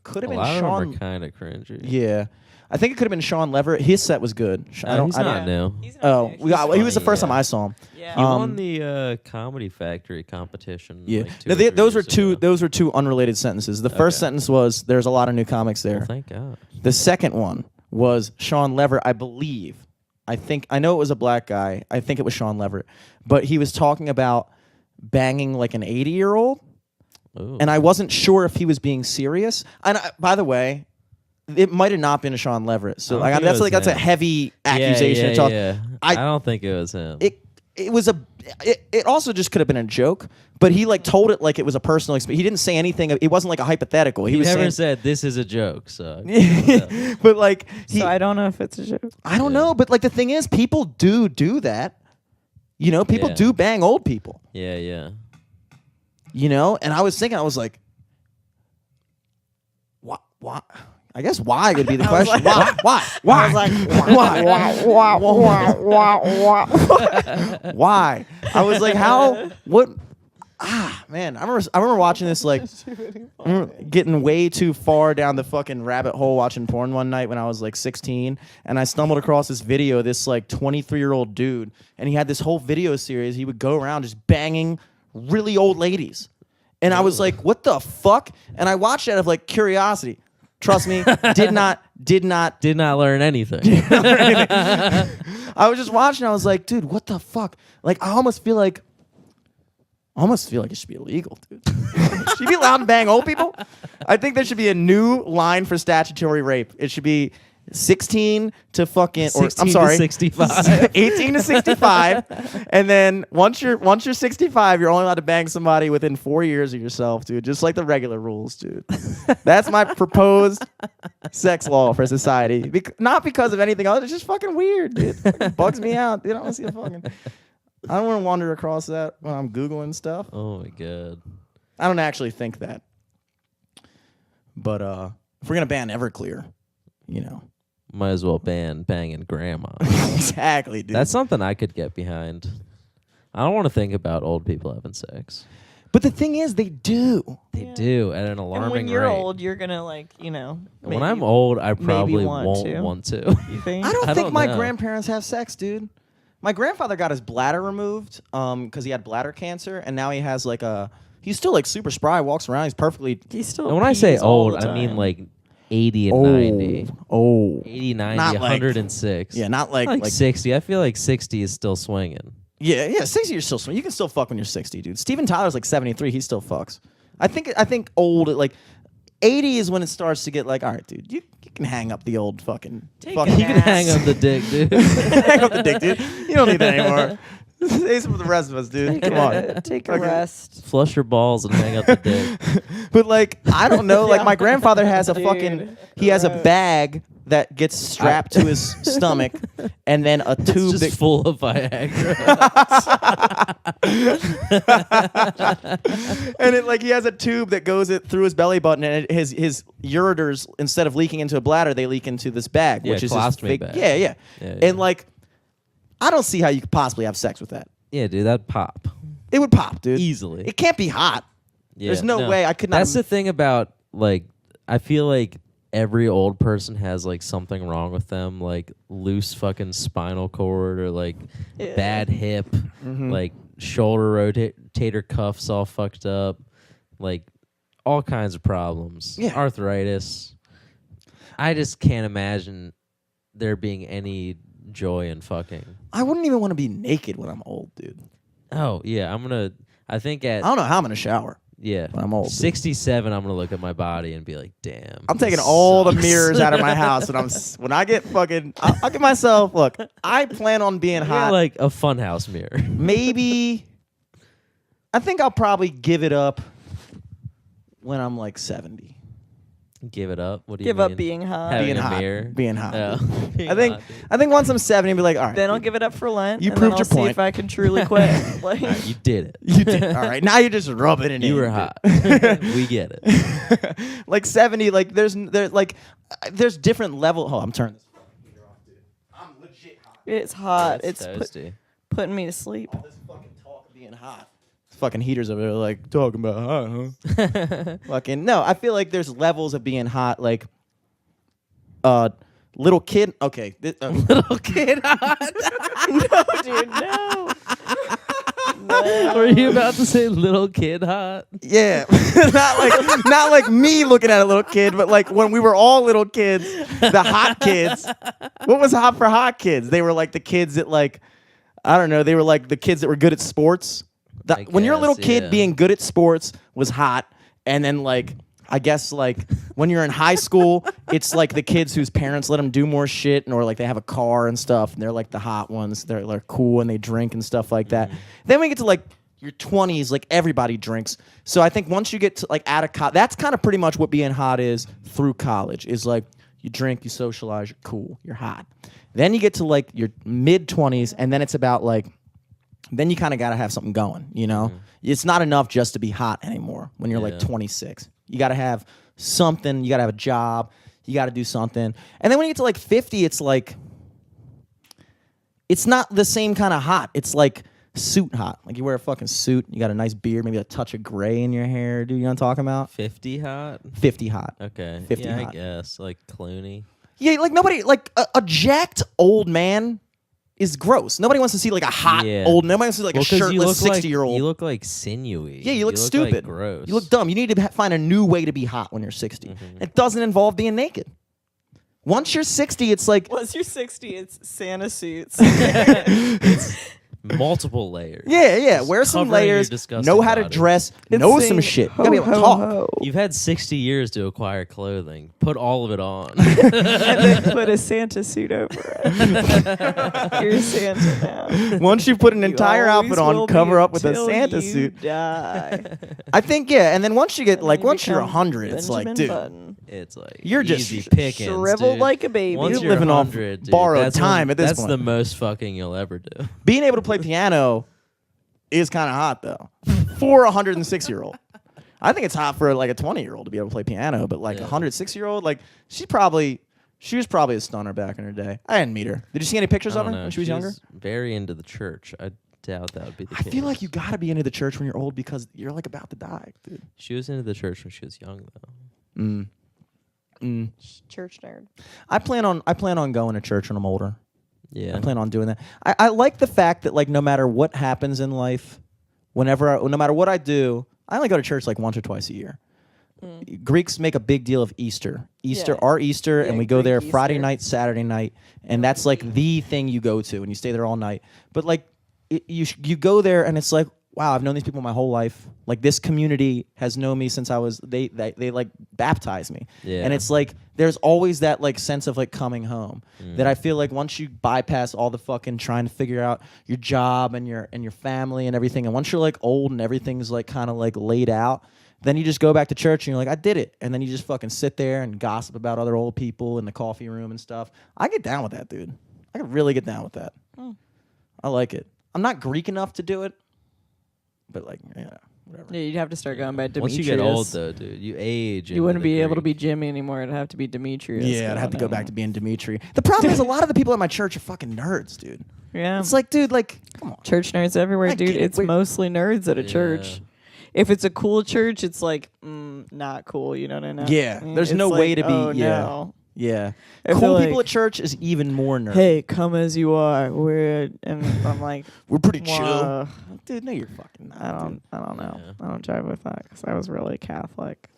could A have been lot of Sean. them are kind of cringy. Yeah, I think it could have been Sean Leverett. His set was good. He's not new. He's not Oh, new. he was the funny, first yeah. time I saw him. Yeah. He Um, won the Comedy Factory competition. Yeah, like 2 no, or 3 those were years two. ago. Those were two unrelated sentences. The first Okay. sentence was, "There's a lot of new comics there." Well, thank God. The second one was Sean Leverett, I believe. I know it was a black guy. I think it was Sean Leverett, but he was talking about banging like an 80-year-old, Ooh. and I wasn't sure if he was being serious. And by the way, it might have not been a Sean Leverett. So I don't think it was that's a him. heavy accusation. Yeah. I- I don't think it was him. It also just could have been a joke, but he like told it like it was a personal experience. He didn't say anything. It wasn't like a hypothetical. He he was never saying, said this is a joke. So but like So I don't know if it's a joke. I don't Yeah. know, but like the thing is, people do that. You know, people Yeah. do bang old people. yeah. You know, and I was thinking, I was like, why? I guess why would be the question. Why? I was like, Why? I was like, how? What? Man, I remember watching this like I remember getting way too far down the fucking rabbit hole watching porn one night when I was like 16, and I stumbled across this video of this like 23-year-old dude, and he had this whole video series. He would go around just banging really old ladies, and I was like, what the fuck? And I watched it out of like curiosity. Trust me, did not. Did not learn anything. I was just watching. I was like, dude, what the fuck? Like, I almost feel like it should be illegal, dude. Should you be allowed to bang old people? I think there should be a new line for statutory rape. It should be 16 to fucking, or 16 I'm to sorry, 65. 18 to 65, and then once you're 65, you're only allowed to bang somebody within 4 years of yourself, dude. Just like the regular rules, dude. That's my proposed sex law for society. Not because of anything else. It's just fucking weird, dude. It fucking bugs me out, dude. I don't see a fucking. I don't want to wander across that when I'm Googling stuff. Oh my God. I don't actually think that. But if we're gonna ban Everclear, you know. Might as well ban banging grandma. Exactly, dude. That's something I could get behind. I don't want to think about old people having sex. But the thing is, they do. They Yeah. do at an alarming And when you're rate. old, you're gonna like, when maybe- I'm old, I probably want won't to. want to. You think? I don't I think don't my know. grandparents have sex, dude. My grandfather got his bladder removed because he had bladder cancer, and now he has like a. He's still like super spry, walks around. He's perfectly. He's still. And when I say pees all old, the I mean time. like 80 and 90. Oh. 80, 90, Not like- 106. Yeah, not like like 60. I feel like 60 is still swinging. Yeah. 60 you're still. You can still fuck when you're 60, dude. Steven Tyler's like 73. He still fucks. I think old like 80 is when it starts to get like, all right, dude, you can hang up the old fucking. Take fucking a You can nap. hang up the dick, dude. hang up the dick, dude. You don't need that anymore. Save some for the rest of us, dude. Come on. Take a Okay. rest. Flush your balls and hang up the dick. But like, I don't know. Like, Yeah. my grandfather has a Dude, fucking. He has a gross. bag that gets strapped to his stomach, and then a It's tube just that. full of Viagra. And it like he has a tube that goes through his belly button, and his ureters, instead of leaking into a bladder, they leak into this bag, Yeah, which is his colostomy fake. bag. Yeah. Yeah, And like, I don't see how you could possibly have sex with that. Yeah, dude, that'd pop. It would pop, dude. Easily. It can't be hot. Yeah, There's no way I could not. That's the thing about, like, I feel like every old person has, like, something wrong with them, like loose fucking spinal cord or, like, Yeah. bad hip, Mm-hmm. like shoulder rotator cuffs all fucked up, like all kinds of problems. Yeah. Arthritis. I just can't imagine there being any joy in fucking. I wouldn't even want to be naked when I'm old, dude. Oh, yeah, I think I don't know how I'm gonna shower. yeah, when I'm old, dude. 67, I'm gonna look at my body and be like, damn. I'm taking this all the sucks. mirrors out of my house, and when I get fucking, I'll give myself. Look, I plan on being Yeah, hot. like a funhouse mirror. Maybe, I think I'll probably give it up when I'm like 70. Give it up. What do you Give mean? up being hot. Having Being a hot. mirror? Being hot. Yeah. Being I think hot, dude. I think once I'm 70, I'll be like, all right. Then I'll give it up for Lent. You and proved then I'll your see point. if I can truly quit. Like, All right, you did it. You did. All right. Now you're just rubbing it in. You were dude. hot. We get it. Like 70, like there's different level. Oh, I'm turning this fucking heater off, dude. I'm legit hot. it's hot. That's It's toasty. putting me to sleep. All this fucking talk of being hot. Fucking heaters over there like talking about hot, huh? Fucking no. I feel like there's levels of being hot. Like, little kid. Okay, Little kid hot. No, dude, no. Were you about to say little kid hot? yeah. not like me looking at a little kid, but like when we were all little kids, the hot kids. What was hot for hot kids? They were like the kids that like, I don't know. They were like the kids that were good at sports. When you're a little guess, kid, yeah. being good at sports was hot, and then like I guess like when you're in high school, it's like the kids whose parents let them do more shit, or like they have a car and stuff, and they're like the hot ones. They're like cool and they drink and stuff like that. Then we get to like your 20s, like everybody drinks. So I think once you get to like out of college, that's kind of pretty much what being hot is through college. Is like you drink, you socialize, you're cool, you're hot. Then you get to like your mid 20s, and then it's about like. Then you kind of got to have something going, you know? It's not enough just to be hot anymore when you're like 26. You got to have something. You got to have a job. You got to do something. And then when you get to like 50, it's like, it's not the same kind of hot. It's like suit hot. Like you wear a fucking suit. You got a nice beard, maybe a touch of gray in your hair. Dude, you know what I'm talking about? 50 hot? 50 hot. Okay. 50 yeah, hot. I guess. Like Clooney. Yeah, like nobody, like a jacked old man is gross. Nobody wants to see like a hot old. Nobody wants to see like a shirtless 60-year-old. You look like sinewy. Yeah, you look stupid. Like gross. You look dumb. You need to find a new way to be hot when you're 60. It doesn't involve being naked. Once you're 60, it's like Once you're 60, it's Santa suits. multiple layers. yeah. Wear some covering your layers. disgusting Know how to body. dress. It's know saying, some shit. You ho, gotta be able to ho, talk. ho. You've had 60 years to acquire clothing. Put all of it on. And then put a Santa suit over it. You're Santa now. Once you put an You entire always outfit on, will cover be up with a until Santa you suit. Die. I think and then once you get And like then once you're become 100, it's like, Benjamin dude, Button. It's like You're just easy pickings, shriveled dude. like a baby. Once You're you're living off 100, dude, borrowed that's time at this that's point. the most fucking you'll ever do. being able to play piano is kind of hot though for a 106-year-old. I think it's hot for like a 20-year-old to be able to play piano, but like a 106-year-old, like she was probably a stunner back in her day. I didn't meet her. Did you see any pictures I of her don't know. when she was younger? Very into the church. I doubt that would be the I case. feel like you got to be into the church when you're old because you're like about to die, dude. She was into the church when she was young, though. Church nerd. I plan on going to church when I'm older. Yeah. I plan on doing that. I like the fact that like no matter what happens in life, no matter what I do, I only go to church like once or twice a year. Greeks make a big deal of Easter. Our Easter, and we go Greek there Friday Easter. night, Saturday night, and that's like the thing you go to, and you stay there all night. But like you go there, and it's like, wow, I've known these people my whole life. Like this community has known me since I was they like baptized me. Yeah. And it's like there's always that like sense of like coming home that I feel like once you bypass all the fucking trying to figure out your job and your family and everything, and once you're like old and everything's like kind of like laid out, then you just go back to church and you're like, I did it. And then you just fucking sit there and gossip about other old people in the coffee room and stuff. I get down with that, dude. I can really get down with that. I like it. I'm not Greek enough to do it, but like, yeah, whatever. Yeah, you'd have to start going by Demetrius. Once you get old, though, dude, you age. You wouldn't be able to be Jimmy anymore. It'd have to be Demetrius. Yeah, I'd have to go back to being Dimitri. The problem is a lot of the people at my church are fucking nerds, dude. Yeah. It's like, dude, like, come on. Church nerds everywhere, I dude. get it. It's Wait. mostly nerds at a Yeah. church. If it's a cool church, it's like not cool. You know what I mean? Yeah, there's no way to be. Oh, yeah, no. yeah. I feel Cool like, people at church is even more nerd. Hey, come as you are. And I'm like, We're pretty chill, "Whoa." dude. No, you're fucking not. I dude. don't know. Yeah. I don't jive with that because I was really Catholic.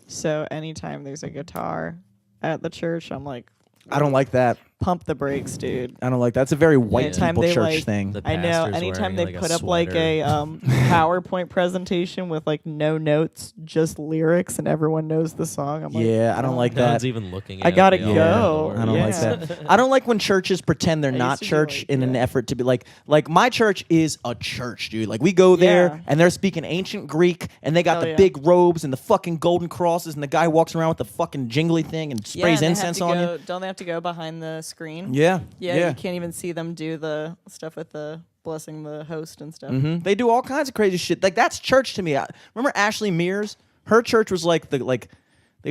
So anytime there's a guitar at the church, I'm like, I don't like that. pump the brakes, dude. I don't like that. It's a very white Anytime people they, church like, thing. The I know. pastor's Anytime wearing, they like, put a up like a sweater. PowerPoint presentation with like no notes, just lyrics, and everyone knows the song, I'm like, Yeah, I don't like No that. one's even looking at I gotta it. They all go. know the I don't words. like that. I don't like when churches pretend they're I not used to be church like, in an yeah. effort to be like my church is a church, dude. Like we go there Yeah. and they're speaking ancient Greek and they got Hell the yeah. big robes and the fucking golden crosses and the guy walks around with the fucking jingly thing and Yeah, sprays and they have incense to on go, you. Don't they have to go behind the screen? Yeah. Yeah, you can't even see them do the stuff with the blessing the host and stuff. Mm-hmm. They do all kinds of crazy shit. Like that's church to me. Remember Ashley Mears? Her church was like they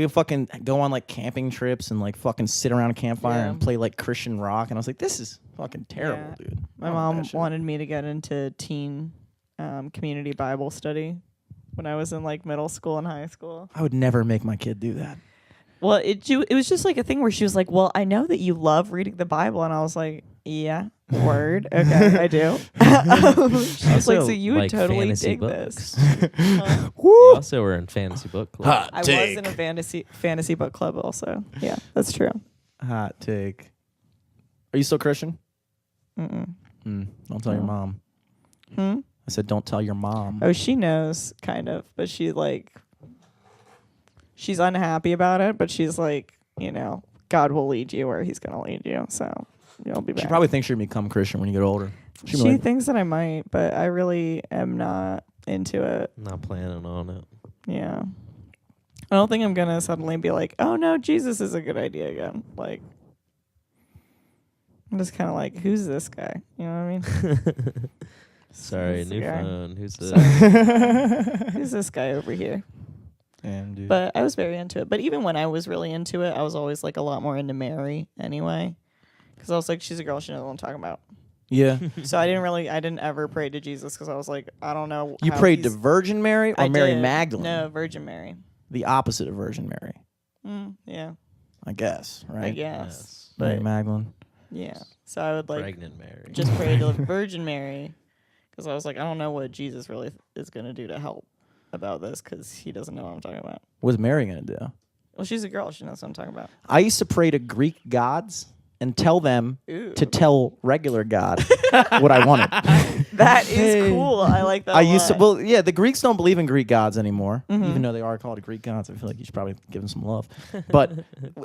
would fucking go on like camping trips and like fucking sit around a campfire Yeah. and play like Christian rock. And I was like, this is fucking terrible, Yeah. dude. My I don't like mom that shit. wanted me to get into teen community Bible study when I was in like middle school and high school. I would never make my kid do that. Well, it was just like a thing where she was like, "Well, I know that you love reading the Bible," and I was like, "Yeah, word, okay, I do." She was like, Also, "So you would like, totally fantasy dig books. this." You also were in fantasy book club. Hot I was take. in a fantasy book club also. Yeah, that's true. Hot take. Are you still Christian? Mm-mm. Don't tell your No. mom. Hmm? I said, don't tell your mom. Oh, she knows, kind of, but she's unhappy about it, but she's like, God will lead you where He's gonna lead you. So you'll be back. She probably thinks you're gonna become Christian when you get older. She She'll be like, thinks that I might, but I really am not into it. Not planning on it. Yeah. I don't think I'm gonna suddenly be like, oh no, Jesus is a good idea again. Like, I'm just kind of like, who's this guy? You know what I mean? Sorry, Who's the new guy? phone. Who's this? Who's this guy over here? damn, dude. But I was very into it. But even when I was really into it, I was always like a lot more into Mary anyway. Because I was like, she's a girl, she knows what I'm talking about. yeah. So I didn't ever pray to Jesus because I was like, I don't know. You how prayed to he's- Virgin Mary or I Mary did. Magdalene? No, Virgin Mary. The opposite of Virgin Mary, Yeah, I guess, right? I guess. Yes. Mary But Magdalene. yeah, so I would like Pregnant Mary. just pray to Virgin Mary because I was like, I don't know what Jesus really is going to do to help about this because He doesn't know what I'm talking about. What's Mary gonna do? Well, she's a girl. She knows what I'm talking about. I used to pray to Greek gods and tell them Ooh. to tell regular God what I wanted. That is cool. I like that. I a used to. lot. Well, yeah, the Greeks don't believe in Greek gods anymore, Mm-hmm. even though they are called Greek gods. I feel like you should probably give them some love. But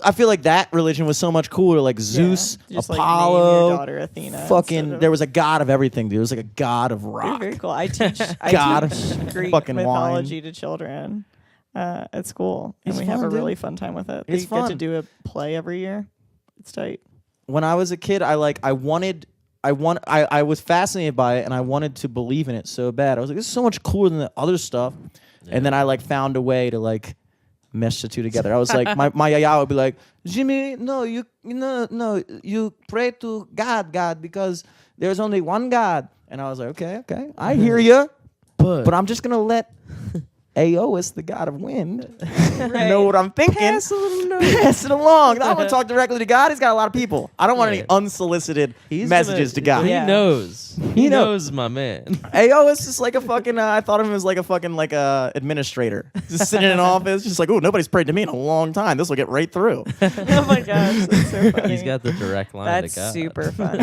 I feel like that religion was so much cooler. Like Zeus, Just, like, name Apollo, your daughter Athena fucking. instead of- There was a god of everything, dude. It was like a god of They're rock. very cool. I teach God Greek fucking mythology to children at school, and It's we have fun, a dude. really fun time with it. It's They get to fun. do a play every year. It's tight. When I was a kid, I was fascinated by it and I wanted to believe in it so bad. I was like, this is so much cooler than the other stuff. And then I like found a way to like mesh the two together. I was like, my yaya would be like, Jimmy, no, you pray to God, because there's only one God. And I was like, okay, I hear you, but I'm just gonna let Aeolus, the god of wind, know what I'm thinking. Pass it along. I want to talk directly to God. He's got a lot of people. I don't want any unsolicited messages to God. He Yeah. knows. He knows my man. Aeolus is like a fucking. I thought of him as like a fucking administrator, just sitting in an office, just like, oh, nobody's prayed to me in a long time. This will get right through. Oh my gosh, that's so funny. He's got the direct line That's to God. super fun.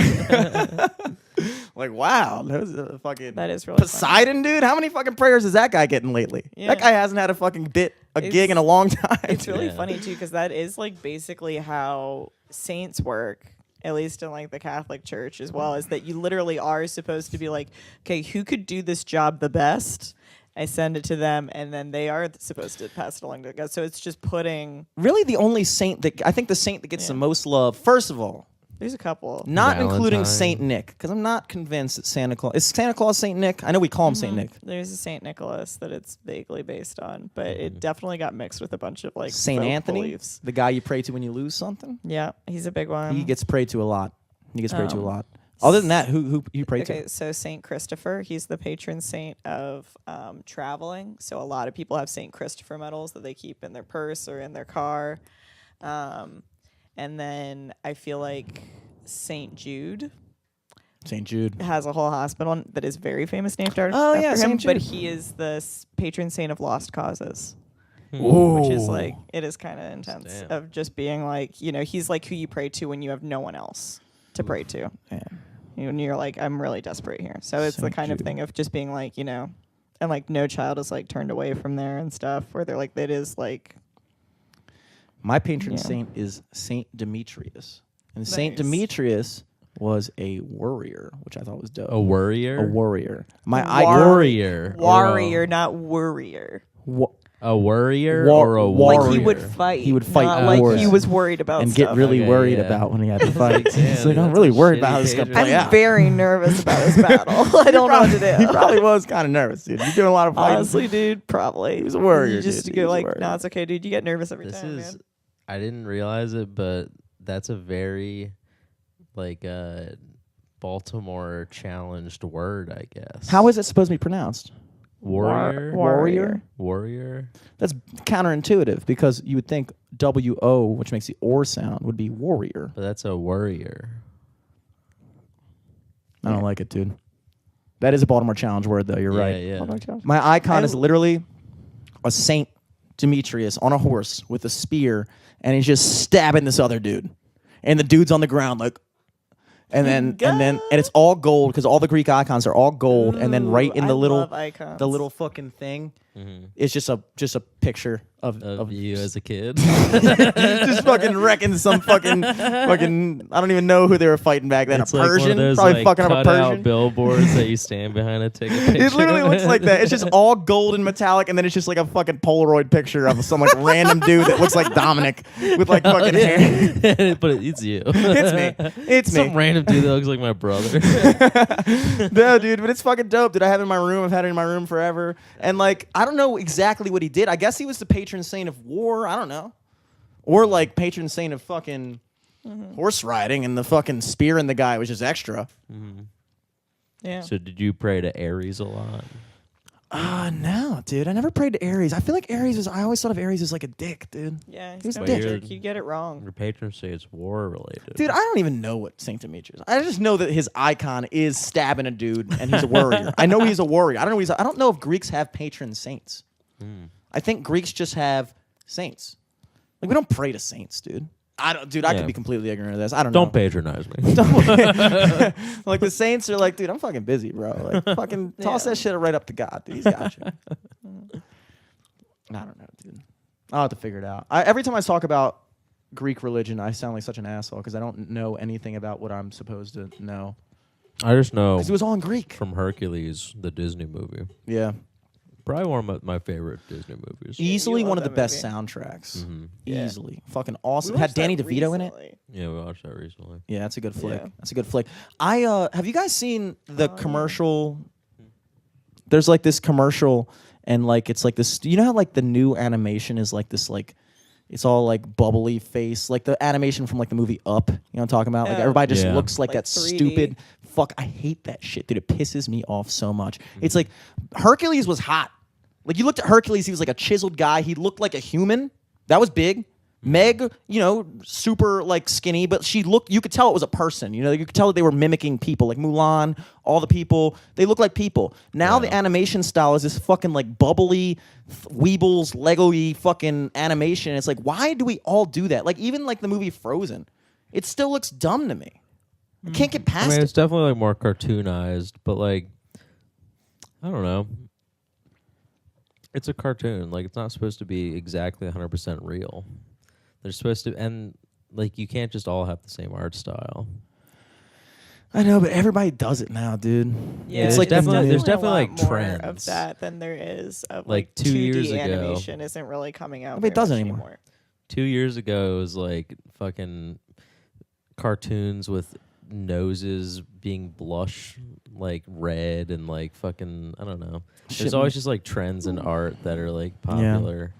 Like, wow, that was a fucking That is really funny. Poseidon, dude. How many fucking prayers is that guy getting lately? Yeah. That guy hasn't had a fucking gig It's- in a long time. It's really Yeah. funny too because that is like basically how saints work, at least in like the Catholic Church as well, is that you literally are supposed to be like, okay, who could do this job the best? I send it to them, and then they are supposed to pass it along to God. So it's just putting. Really, the only saint that I think the saint that gets the Yeah. most love, first of all, There's a couple. not including Valentine. Saint Nick, because I'm not convinced that Santa Claus is Santa Claus Saint Nick. I know we call him Saint Nick. There's a Saint Nicholas that it's vaguely based on, but it definitely got mixed with a bunch of like Saint folk Anthony, beliefs. the guy you pray to when you lose something. Yeah, he's a big one. He gets prayed to a lot. Other than that, who you pray Okay, to? so Saint Christopher, he's the patron saint of traveling. So a lot of people have Saint Christopher medals that they keep in their purse or in their car. And then I feel like Saint Jude Saint Jude. has a whole hospital that is very famous named after Oh, him. yeah, Saint But Jude. he is the patron saint of lost causes. which is like it is kind of intense Damn. of just being like, you know, he's like who you pray to when you have no one else to pray to. Yeah. And you're like, I'm really desperate here. So it's the Saint kind of Jude. thing of just being like, you know, and like no child is like turned away from there and stuff where they're like, that is like. My patron Yeah. saint is Saint Demetrius. And Saint Nice. Demetrius was a warrior, which I thought was dope. A warrior. A warrior. My warrior. Warrior, not worrier. A warrior Wa- or a warrior. Like he would warrior? fight. He would fight not like wars. he was worried about and stuff. get really Okay, worried yeah. about when he had to fight. like, damn, He's like, I'm that's really a worried shitty about how this is going to patron. play I'm out. very nervous about this battle. I don't know what to He do. probably was kind of nervous, dude. You're doing a lot of fighting. Honestly, dude, probably. He was a warrior, You just dude. He go was a like, warrior. no, it's okay, dude. You get nervous every This time, is. man. I didn't realize it, but that's a very, like, Baltimore challenged word, I guess. How is it supposed to be pronounced? warrior? Warrior? Warrior. That's counterintuitive because you would think W-O, which makes the or sound, would be warrior. But that's a warrior. I don't like it, dude. That is a Baltimore challenge word, though. You're right. Yeah. My icon is literally a Saint Demetrius on a horse with a spear, and he's just stabbing this other dude. And the dude's on the ground like, and it's all gold because all the Greek icons are all gold, and then right in I the love icons. the little fucking thing Mm-hmm. is just a picture of You as a kid. just fucking wrecking some fucking I don't even know who they were fighting back then. It's A like one of Persian, those, probably like, fucking up a cut-out Persian. billboards that you stand behind and take a picture. It literally looks like that. It's just all gold and metallic, and then it's just like a fucking Polaroid picture of some like random dude that looks like Dominic with like fucking hair. But it's you. It's me. It's Some me. random dude that looks like my brother. No, dude, but it's fucking dope. Did I have it in my room? I've had it in my room forever. And like, I don't know exactly what he did. I guess he was the patron saint of war. I don't know. Or like patron saint of fucking horse riding, and the fucking spear in the guy was just extra. Yeah. So did you pray to Aries a lot? No, dude. I never prayed to Aries. I feel like I always thought of Aries as like a dick, dude. Yeah, He's he's a kind of a dick. jerk. You get it wrong. Your patron saint's war related. Dude, I don't even know what Saint Demetrius. I just know that his icon is stabbing a dude, and he's a warrior. I know he's a warrior. I don't know if Greeks have patron saints. I think Greeks just have saints. Like we don't pray to saints, dude. I don't, dude. I Yeah. could be completely ignorant of this. I don't know. Don't patronize me. Like the saints are like, dude, I'm fucking busy, bro. Like fucking toss that shit right up to God, dude. He's got you. I don't know, dude. I'll have to figure it out. Every time I talk about Greek religion, I sound like such an asshole because I don't know anything about what I'm supposed to know. I just know 'Cause it was all in Greek. from Hercules, the Disney movie. Yeah. Probably one of my favorite Disney movies. Easily you one love of the that best movie. soundtracks. Yeah. Easily. Fucking awesome. We Had watched Danny that DeVito in it. recently. Yeah, we watched that recently. Yeah, that's a good flick. Yeah. That's a good flick. Have you guys seen the Oh, yeah. commercial? There's like this commercial, and like it's like this. You know how like the new animation is like this, like it's all like bubbly face, like the animation from like the movie Up. You know what I'm talking about? Like Yeah. everybody just Yeah. looks like Like that 3D. stupid. Fuck, I hate that shit, dude. It pisses me off so much. It's like Hercules was hot. Like you looked at Hercules, he was like a chiseled guy. He looked like a human. That was big. Meg, super like skinny, but you could tell it was a person. You could tell that they were mimicking people, like Mulan, all the people. They look like people. Now the animation style is this fucking like bubbly, Weebles, Lego-y fucking animation. It's like, why do we all do that? Like even like the movie Frozen, it still looks dumb to me. I can't get I past mean, it. it's definitely like more cartoonized, but like, I don't know. It's a cartoon. Like, it's not supposed to be exactly 100% real. They're supposed to, and like, you can't just all have the same art style. I know, but everybody does it now, dude. Yeah, It's there's like definitely- the there's new- definitely, like, a lot more trends. of that than there is of Like, 2 2D years ago. animation isn't really coming out. Nobody very does much anymore. 2 years ago, it was like fucking cartoons with noses being blush like red and like fucking, I don't know. Shit. There's always just like trends in art that are like popular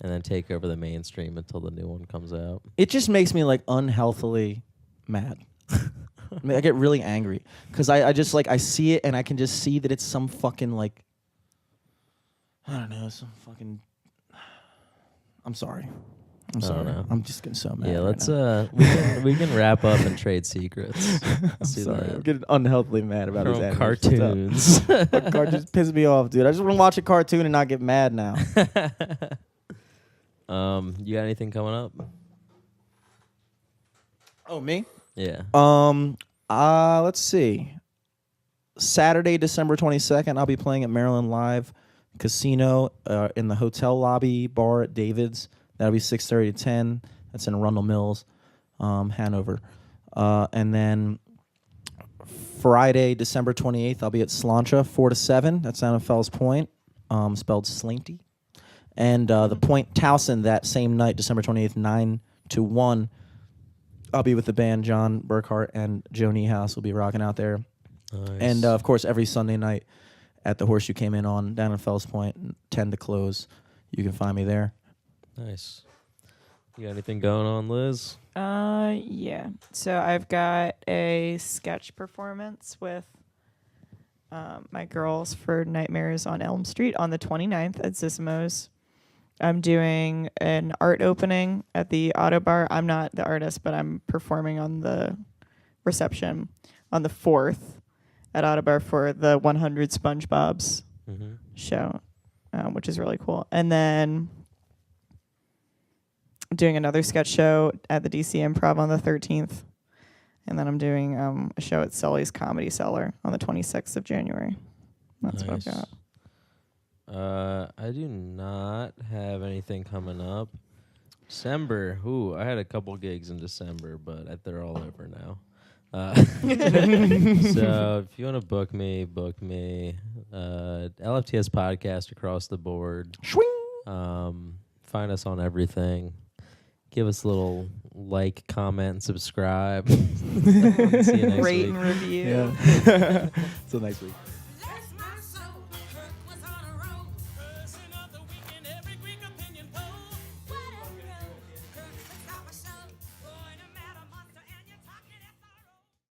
and then take over the mainstream until the new one comes out. It just makes me like unhealthily mad. I mean, I get really angry because I just like I see it and I can just see that it's some fucking like I don't know, some fucking. I'm sorry. I'm sorry. know. I'm just getting so mad. Yeah, right let's now. we can wrap up and trade secrets. I'm Let's do sorry. I'm that. getting unhealthily mad about these From animation stuff. cartoons. Cartoons piss me off, dude. I just want to watch a cartoon and not get mad now. You got anything coming up? Oh, me? Yeah. Let's see. Saturday, December 22nd, I'll be playing at Maryland Live Casino in the hotel lobby bar at David's. That'll be 6:30 to 10. That's in Arundel Mills, Hanover. And then Friday, December 28th, I'll be at Slancha, 4 to 7. That's down in Fells Point, spelled Slinky. And the Point Towson that same night, December 28th, 9 to 1. I'll be with the band. John Burkhart and Joe Niehaus will be rocking out there. Nice. And, of course, every Sunday night at the Horseshoe Came In on down in Fells Point, 10 to close. You can find me there. Nice. You got anything going on, Liz? Yeah. So I've got a sketch performance with my girls for Nightmares on Elm Street on the 29th at Zissimo's. I'm doing an art opening at the Auto Bar. I'm not the artist, but I'm performing on the reception on the 4th at Auto Bar for the 100 SpongeBob's show, which is really cool. And then I'm doing another sketch show at the DC Improv on the 13th. And then I'm doing a show at Sully's Comedy Cellar on the 26th of January. That's what I've got. I do not have anything coming up. December. Ooh, I had a couple gigs in December, but they're all over now. So if you want to book me. LFTS podcast across the board. Find us on everything. Give us a little like, comment, and subscribe. See you next Rate week. and review. Yeah. Till next week.